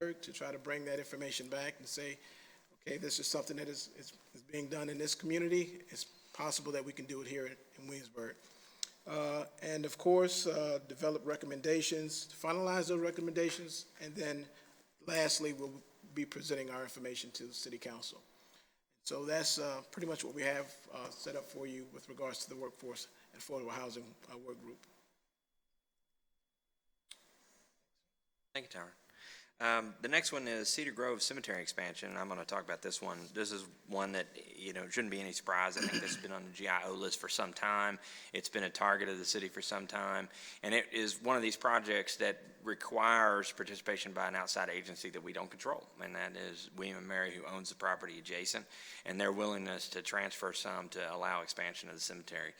Williamsburg to try to bring that information back and say, okay, this is something that is being done in this community. It's possible that we can do it here in Williamsburg. And of course, develop recommendations, finalize those recommendations, and then lastly, we'll be presenting our information to the City Council. So that's pretty much what we have set up for you with regards to the workforce and affordable housing work group. Thank you, Tyron. The next one is Cedar Grove Cemetery expansion, and I'm going to talk about this one. This is one that, shouldn't be any surprise. I think this has been on the GIO list for some time. It's been a target of the city for some time, and it is one of these projects that requires participation by an outside agency that we don't control, and that is William & Mary, who owns the property adjacent, and their willingness to transfer some to allow expansion of the cemetery.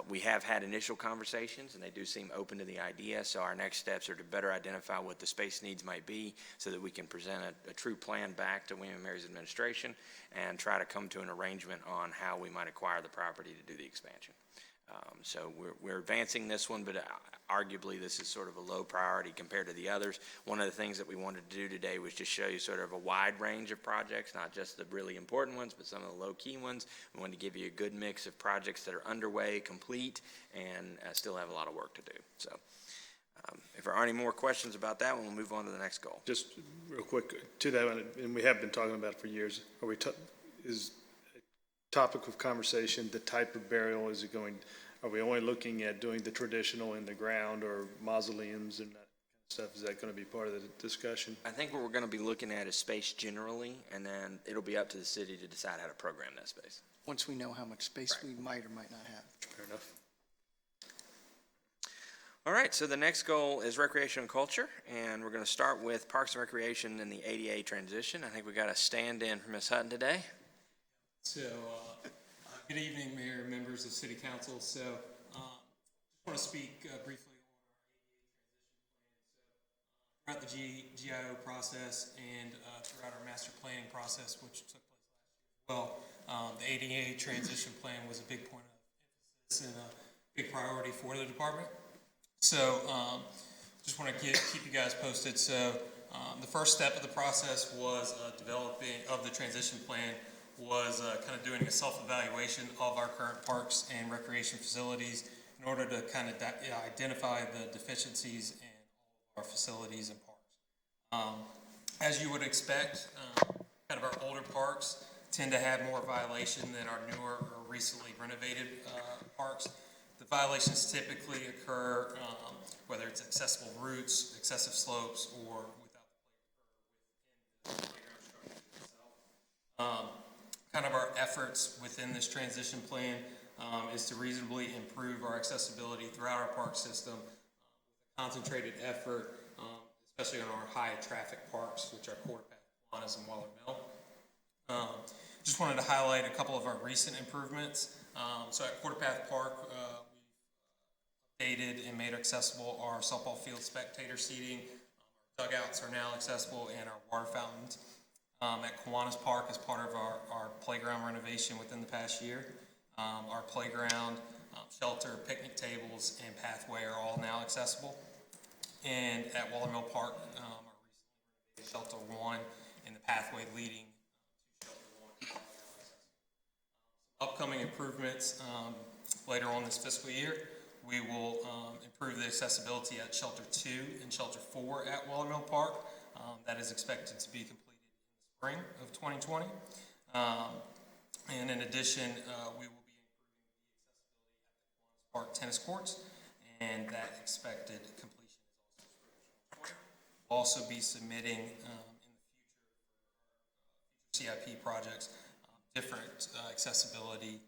We have had initial conversations, and they do seem open to the idea, so our next steps are to better identify what the space needs might be so that we can present a true plan back to William & Mary's administration and try to come to an arrangement on how we might acquire the property to do the expansion. So we're advancing this one, but arguably this is sort of a low priority compared to the others. One of the things that we wanted to do today was just show you sort of a wide range of projects, not just the really important ones, but some of the low-key ones. We wanted to give you a good mix of projects that are underway, complete, and still have a lot of work to do. So if there aren't any more questions about that one, we'll move on to the next goal. Just real quick to that one, and we have been talking about it for years. Is a topic of conversation the type of burial? Is it going? Are we only looking at doing the traditional in the ground or mausoleums and that kind of stuff? Is that going to be part of the discussion? I think what we're going to be looking at is space generally, and then it'll be up to the city to decide how to program that space. Once we know how much space we might or might not have. Fair enough. All right, so the next goal is recreation and culture, and we're going to start with Parks and Recreation and the ADA transition. I think we got a stand-in for Ms. Hutton today. So, good evening, Mayor and members of City Council. So, I want to speak briefly on our ADA transition plan. So, throughout the GIO process and throughout our master planning process, which took place last year as well, the ADA transition plan was a big point of emphasis and a big priority for the department. So, just want to keep you guys posted. So, the first step of the process was developing of the transition plan was kind of doing a self-evaluation of our current parks and recreation facilities in order to kind of identify the deficiencies in all of our facilities and parks. As you would expect, kind of our older parks tend to have more violation than our newer or recently renovated parks. The violations typically occur whether it's accessible routes, excessive slopes, or without the playground structure itself. Kind of our efforts within this transition plan is to reasonably improve our accessibility throughout our park system with a concentrated effort, especially on our high traffic parks, which are Quarter Path, Kiwanis, and Waller Mill. Just wanted to highlight a couple of our recent improvements. So at Quarter Path Park, we updated and made accessible our softball field spectator seating. Our dugouts are now accessible, and our water fountains. At Kiwanis Park, as part of our playground renovation within the past year, our playground, shelter, picnic tables, and pathway are all now accessible. And at Waller Mill Park, our recently renovated Shelter 1 and the pathway leading to Shelter 1 are now accessible. Upcoming improvements later on this fiscal year, we will improve the accessibility at Shelter 2 and Shelter 4 at Waller Mill Park. That is expected to be completed spring of 2020. And in addition, we will be improving the accessibility at the Kiwanis Park tennis courts, and that expected completion is also spring. We'll also be submitting in the future CIP projects, different accessibility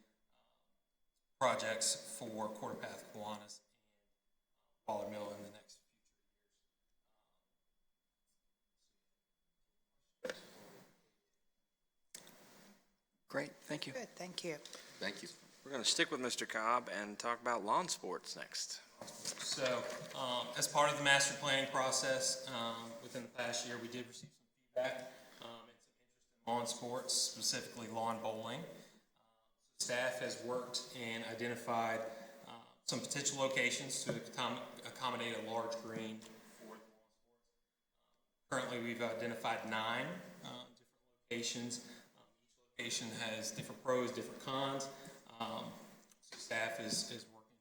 projects for Quarter Path, Kiwanis, and Waller Mill in the next Great, thank you. Good, thank you. Thank you. We're going to stick with Mr. Cobb and talk about lawn sports next. So, as part of the master planning process, within the past year, we did receive some feedback and some interest in lawn sports, specifically lawn bowling. Staff has worked and identified some potential locations to accommodate a large green for lawn sports. Currently, we've identified 9 different locations. Each location has different pros, different cons. So staff is working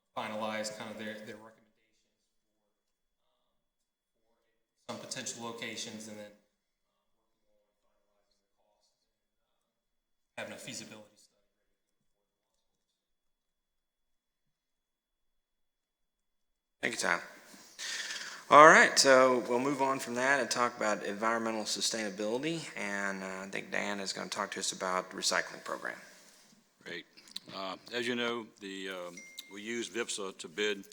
to finalize kind of their recommendations for some potential locations, and then having a feasibility study. Thank you, Tyler. All right, so we'll move on from that and talk about environmental sustainability, and I think Dan is going to talk to us about the recycling program. Great. As you know, we use VIPSA to bid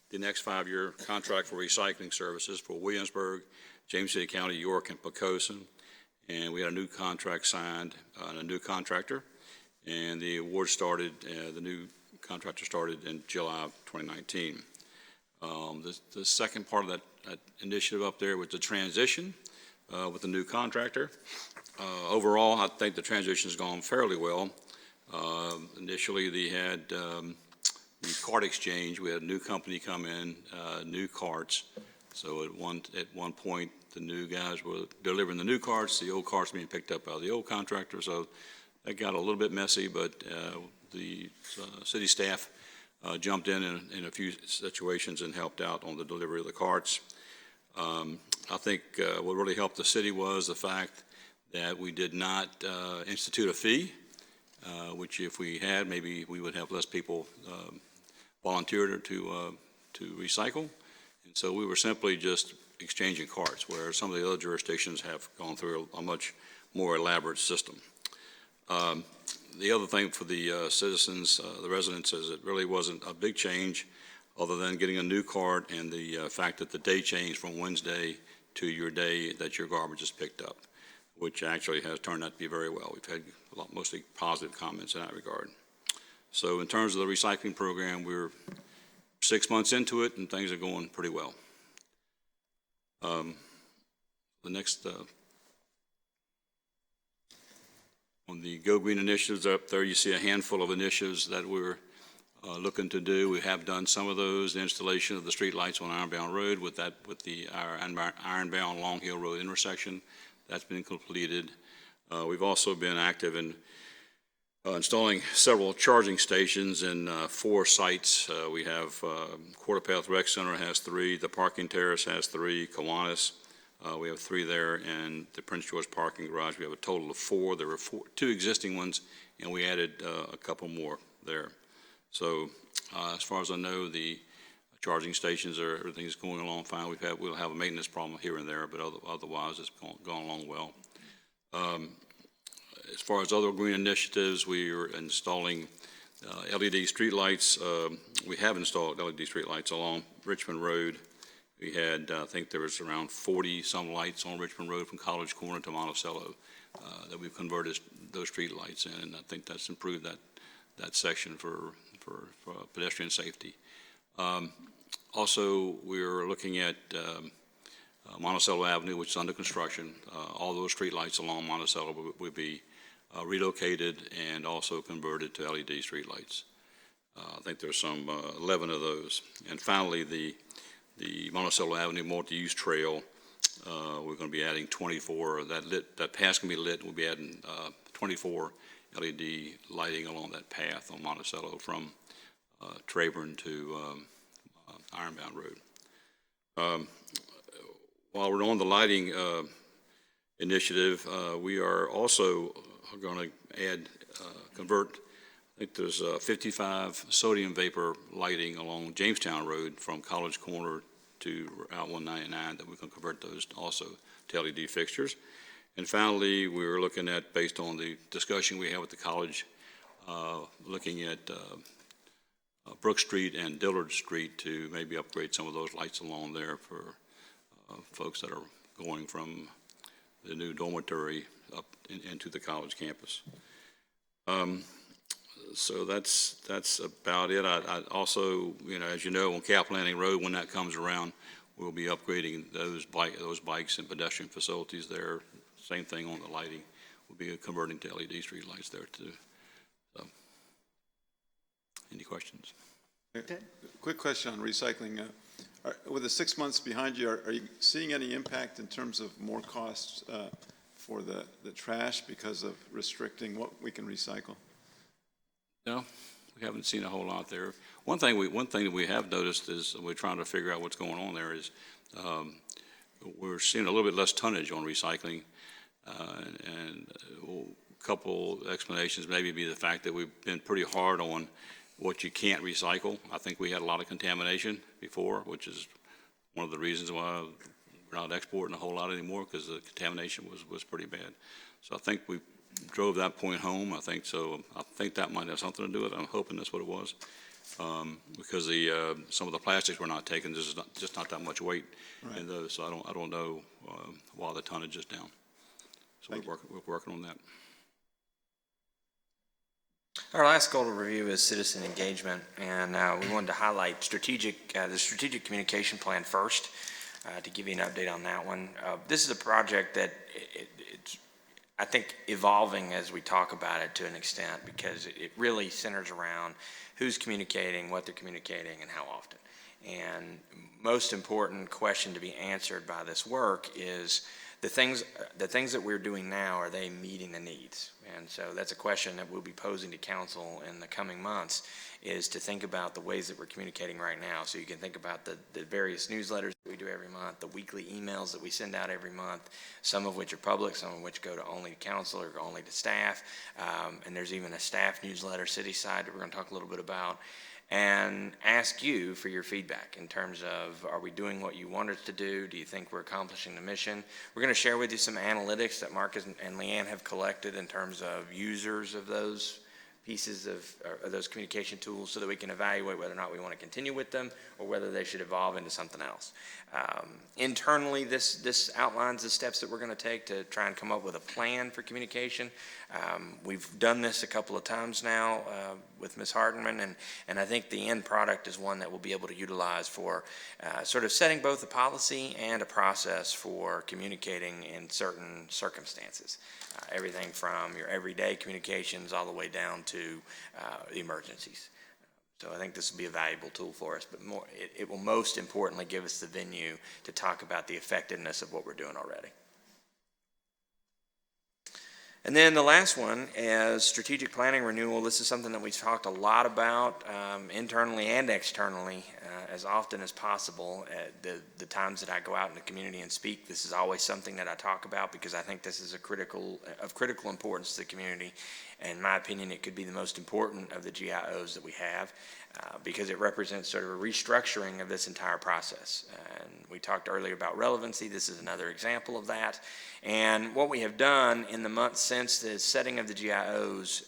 the next 5-year contract for recycling services for Williamsburg, James City County, York, and Poquoson. And we had a new contract signed and a new contractor, and the award started, the new contractor started in July of 2019. The second part of that initiative up there was the transition with the new contractor. Overall, I think the transition has gone fairly well. Initially, they had the cart exchange. We had a new company come in, new carts. So at one point, the new guys were delivering the new carts, the old carts being picked up by the old contractor. So that got a little bit messy, but the city staff jumped in a few situations and helped out on the delivery of the carts. I think what really helped the city was the fact that we did not institute a fee, which if we had, maybe we would have less people volunteer to recycle. And so we were simply just exchanging carts, where some of the other jurisdictions have gone through a much more elaborate system. The other thing for the citizens, the residents, is it really wasn't a big change other than getting a new cart and the fact that the day changed from Wednesday to your day that your garbage is picked up, which actually has turned out to be very well. We've had mostly positive comments in that regard. So in terms of the recycling program, we're 6 months into it and things are going pretty well. The next on the Go Green initiatives up there, you see a handful of initiatives that we're looking to do. We have done some of those, the installation of the streetlights on Ironbound Road with our Ironbound Long Hill Road intersection. That's been completed. We've also been active in installing several charging stations in 4 sites. We have Quarter Path Rec Center has 3, the Parking Terrace has 3, Kiwanis, we have 3 there, and the Prince George Parking Garage, we have a total of 4. There were 2 existing ones, and we added a couple more there. So as far as I know, the charging stations everything's going along fine. We'll have a maintenance problem here and there, but otherwise it's gone along well. As far as other green initiatives, we are installing LED streetlights. We have installed LED streetlights along Richmond Road. We had, I think there was around 40-some lights on Richmond Road from College Corner to Monticello that we've converted those streetlights in, and I think that's improved that section for pedestrian safety. Also, we're looking at Monticello Avenue, which is under construction. All those streetlights along Monticello will be relocated and also converted to LED streetlights. I think there's some 11 of those. And finally, the Monticello Avenue multi-use trail, we're going to be adding 24. That path's going to be lit, and we'll be adding 24 LED lighting along that path on Monticello from Trayburn to Ironbound Road. While we're on the lighting initiative, we are also going to convert, I think there's 55 sodium vapor lighting along Jamestown Road from College Corner to Route 199 that we can convert those also to LED fixtures. And finally, we're looking at, based on the discussion we had with the college, looking at Brook Street and Dillard Street to maybe upgrade some of those lights along there for folks that are going from the new dormitory up into the college campus. So that's about it. I also, as you know, on Cap Landing Road, when that comes around, we'll be upgrading those bikes and pedestrian facilities there. Same thing on the lighting. We'll be converting to LED street lights there too. So, any questions? Quick question on recycling. With the 6 months behind you, are you seeing any impact in terms of more costs for the trash because of restricting what we can recycle? No, we haven't seen a whole lot there. One thing that we have noticed is we're trying to figure out what's going on there is we're seeing a little bit less tonnage on recycling, and a couple explanations maybe be the fact that we've been pretty hard on what you can't recycle. I think we had a lot of contamination before, which is one of the reasons why we're not exporting a whole lot anymore, because the contamination was pretty bad. So I think we drove that point home. I think that might have something to do with it. I'm hoping that's what it was, because some of the plastics we're not taking, there's just not that much weight in those. So I don't know why the tonnage is down. So we're working on that. Our last goal to review is citizen engagement, and we wanted to highlight the strategic communication plan first, to give you an update on that one. This is a project that it's, I think, evolving as we talk about it to an extent, because it really centers around who's communicating, what they're communicating, and how often. And most important question to be answered by this work is the things that we're doing now, are they meeting the needs? And so that's a question that we'll be posing to council in the coming months, is to think about the ways that we're communicating right now. So you can think about the various newsletters that we do every month, the weekly emails that we send out every month, some of which are public, some of which go to only council or only to staff. And there's even a staff newsletter, City Side, that we're going to talk a little bit about. And ask you for your feedback in terms of, are we doing what you want us to do? Do you think we're accomplishing the mission? We're going to share with you some analytics that Marcus and Leanne have collected in terms of users of those pieces of those communication tools, so that we can evaluate whether or not we want to continue with them or whether they should evolve into something else. Internally, this outlines the steps that we're going to take to try and come up with a plan for communication. We've done this a couple of times now with Ms. Hartman, and I think the end product is one that we'll be able to utilize for sort of setting both a policy and a process for communicating in certain circumstances. Everything from your everyday communications all the way down to emergencies. So I think this will be a valuable tool for us, but it will most importantly give us the venue to talk about the effectiveness of what we're doing already. And then the last one is strategic planning renewal. This is something that we've talked a lot about internally and externally as often as possible. The times that I go out in the community and speak, this is always something that I talk about, because I think this is of critical importance to the community. In my opinion, it could be the most important of the GIOs that we have, because it represents sort of a restructuring of this entire process. And we talked earlier about relevancy. This is another example of that. And what we have done in the months since the setting of the GIOs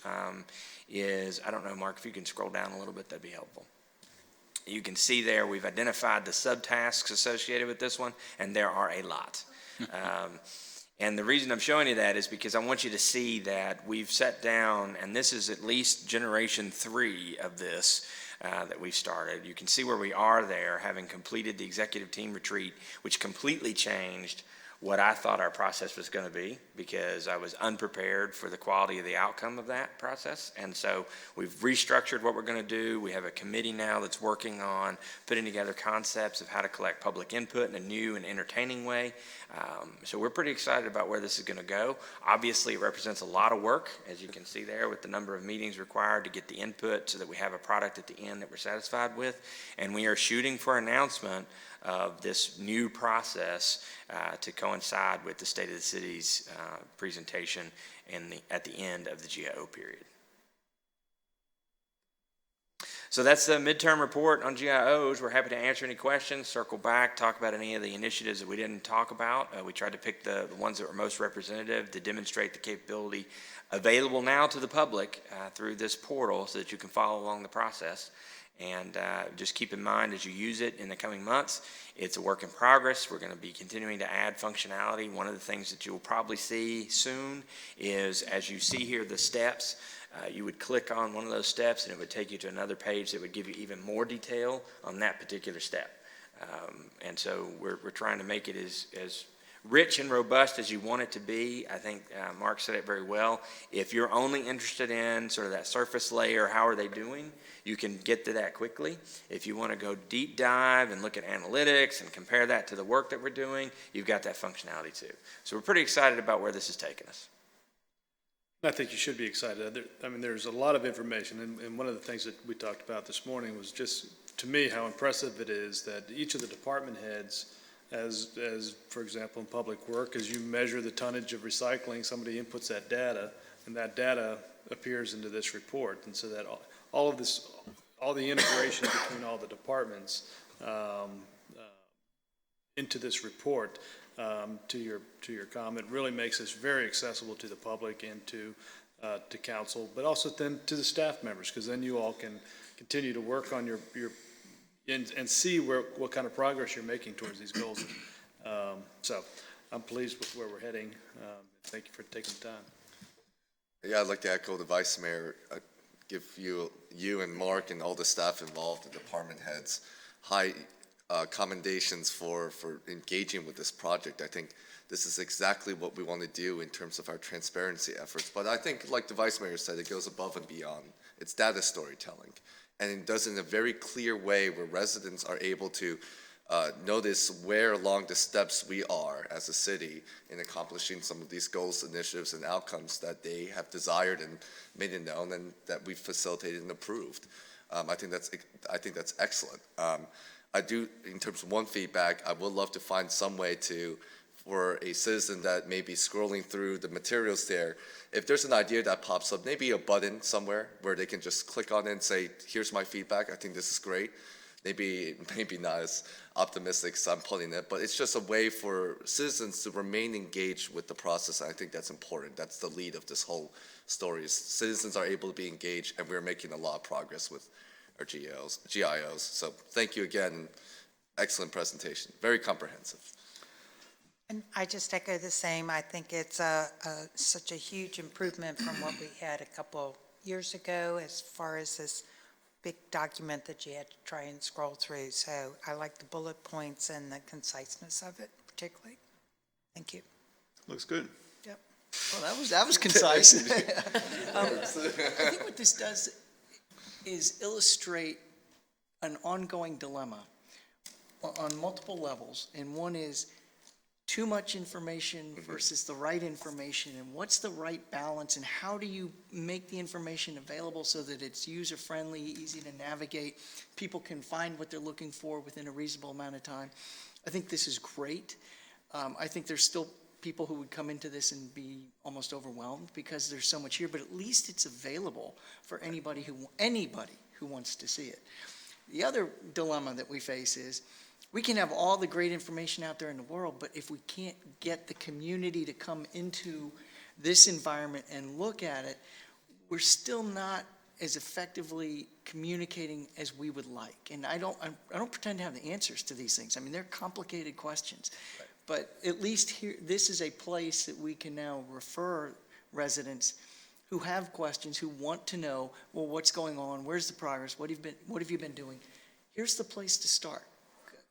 is, I don't know, Mark, if you can scroll down a little bit, that'd be helpful. You can see there we've identified the subtasks associated with this one, and there are a lot. And the reason I'm showing you that is because I want you to see that we've set down, and this is at least generation 3 of this that we've started. You can see where we are there, having completed the executive team retreat, which completely changed what I thought our process was going to be, because I was unprepared for the quality of the outcome of that process. And so we've restructured what we're going to do. We have a committee now that's working on putting together concepts of how to collect public input in a new and entertaining way. So we're pretty excited about where this is going to go. Obviously, it represents a lot of work, as you can see there, with the number of meetings required to get the input so that we have a product at the end that we're satisfied with. And we are shooting for announcement of this new process to coincide with the State of the City's presentation at the end of the GIO period. So that's the midterm report on GIOs. We're happy to answer any questions, circle back, talk about any of the initiatives that we didn't talk about. We tried to pick the ones that were most representative to demonstrate the capability available now to the public through this portal, so that you can follow along the process. And just keep in mind, as you use it in the coming months, it's a work in progress. We're going to be continuing to add functionality. One of the things that you'll probably see soon is, as you see here, the steps, you would click on one of those steps and it would take you to another page that would give you even more detail on that particular step. And so we're trying to make it as rich and robust as you want it to be. I think Mark said it very well. If you're only interested in sort of that surface layer, how are they doing, you can get to that quickly. If you want to go deep dive and look at analytics and compare that to the work that we're doing, you've got that functionality too. So we're pretty excited about where this is taking us. I think you should be excited. I mean, there's a lot of information, and one of the things that we talked about this morning was just, to me, how impressive it is that each of the department heads, as for example, in public work, as you measure the tonnage of recycling, somebody inputs that data, and that data appears into this report. And so that all of this, all the integration between all the departments into this report, to your comment, really makes this very accessible to the public and to council, but also then to the staff members, because then you all can continue to work on your and see what kind of progress you're making towards these goals. So I'm pleased with where we're heading. Thank you for taking the time. Yeah, I'd like to echo the Vice Mayor, give you and Mark and all the staff involved, the department heads, high commendations for engaging with this project. I think this is exactly what we want to do in terms of our transparency efforts. But I think, like the Vice Mayor said, it goes above and beyond. It's data storytelling. And it does it in a very clear way where residents are able to notice where along the steps we are as a city in accomplishing some of these goals, initiatives, and outcomes that they have desired and made it known and that we've facilitated and approved. I think that's excellent. I do, in terms of one feedback, I would love to find some way for a citizen that may be scrolling through the materials there, if there's an idea that pops up, maybe a button somewhere where they can just click on it and say, here's my feedback, I think this is great. Maybe not as optimistic as I'm putting it, but it's just a way for citizens to remain engaged with the process. And I think that's important. That's the lead of this whole story, is citizens are able to be engaged, and we're making a lot of progress with our GIOs. So thank you again. Excellent presentation. Very comprehensive. And I just echo the same. I think it's such a huge improvement from what we had a couple years ago as far as this big document that you had to try and scroll through. So I like the bullet points and the conciseness of it particularly. Thank you. Looks good. Yep. Well, that was concise. I think what this does is illustrate an ongoing dilemma on multiple levels. And one is too much information versus the right information, and what's the right balance, and how do you make the information available so that it's user-friendly, easy to navigate, people can find what they're looking for within a reasonable amount of time. I think this is great. I think there's still people who would come into this and be almost overwhelmed because there's so much here, but at least it's available for anybody who wants to see it. The other dilemma that we face is we can have all the great information out there in the world, but if we can't get the community to come into this environment and look at it, we're still not as effectively communicating as we would like. And I don't pretend to have the answers to these things. I mean, they're complicated questions. Right. But at least here, this is a place that we can now refer residents who have questions, who want to know, well, what's going on? Where's the progress? What have you been doing? Here's the place to start.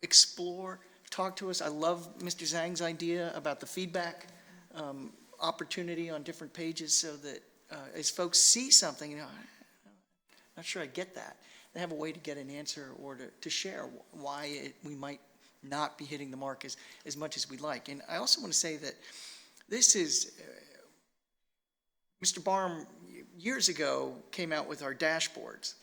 Explore, talk to us. I love Mr. Zhang's idea about the feedback opportunity on different pages so that as folks see something, I'm not sure I get that. They have a way to get an answer or to share why we might not be hitting the mark as much as we'd like. And I also want to say that this is, Mr. Barham years ago came out with our dashboards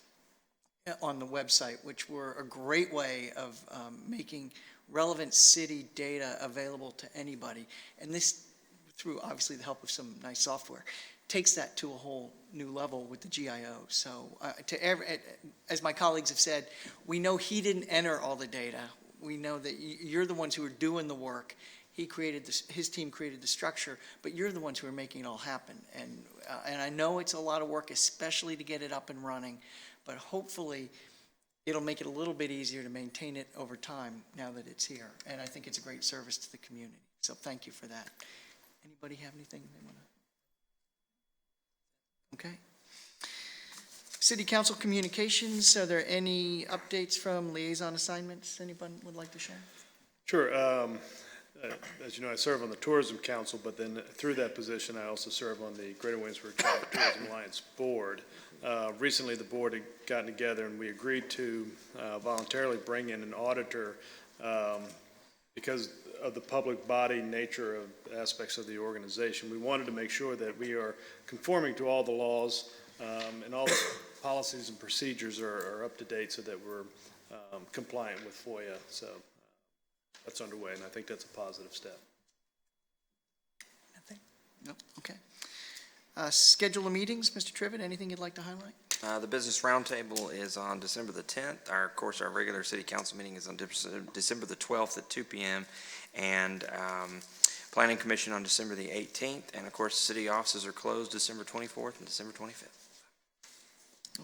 on the website, which were a great way of making relevant city data available to anybody. And this, through obviously the help of some nice software, takes that to a whole new level with the GIO. So as my colleagues have said, we know he didn't enter all the data. We know that you're the ones who are doing the work. His team created the structure, but you're the ones who are making it all happen. And I know it's a lot of work, especially to get it up and running, but hopefully it'll make it a little bit easier to maintain it over time now that it's here. And I think it's a great service to the community. So thank you for that. Anybody have anything they want to? Okay. City Council communications, are there any updates from liaison assignments anyone would like to share? Sure. As you know, I serve on the Tourism Council, but then through that position, I also serve on the Greater Williamsburg Tourism Alliance Board. Recently, the board had gotten together and we agreed to voluntarily bring in an auditor because of the public body nature of aspects of the organization. We wanted to make sure that we are conforming to all the laws and all the policies and procedures are up to date so that we're compliant with FOIA. So that's underway, and I think that's a positive step. Nothing? No, okay. Schedule of meetings, Mr. Trivett, anything you'd like to highlight? The Business Roundtable is on December the 10th. Our regular city council meeting is on December the 12th at 2 p.m. And Planning Commission on December the 18th. And of course, city offices are closed December 24th and December 25th.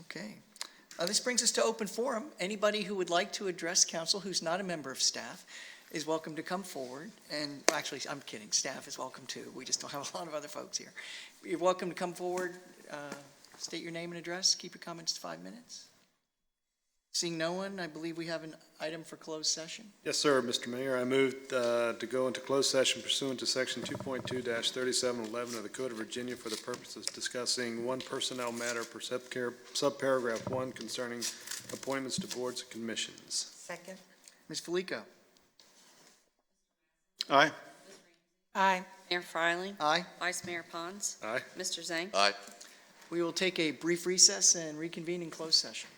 Okay. This brings us to open forum. Anybody who would like to address council who's not a member of staff is welcome to come forward. And actually, I'm kidding, staff is welcome too. We just don't have a lot of other folks here. You're welcome to come forward, state your name and address, keep your comments to 5 minutes. Seeing no one, I believe we have an item for closed session. Yes, sir, Mr. Mayor. I moved to go into closed session pursuant to Section 2.2-3711 of the Code of Virginia for the purpose of discussing one personnel matter per subparagraph 1 concerning appointments to boards and commissions. Second. Ms. Felico? Aye. Aye. Mayor Fryling. Aye. Vice Mayor Pons. Aye. Mr. Zhang. Aye. We will take a brief recess and reconvene in closed session.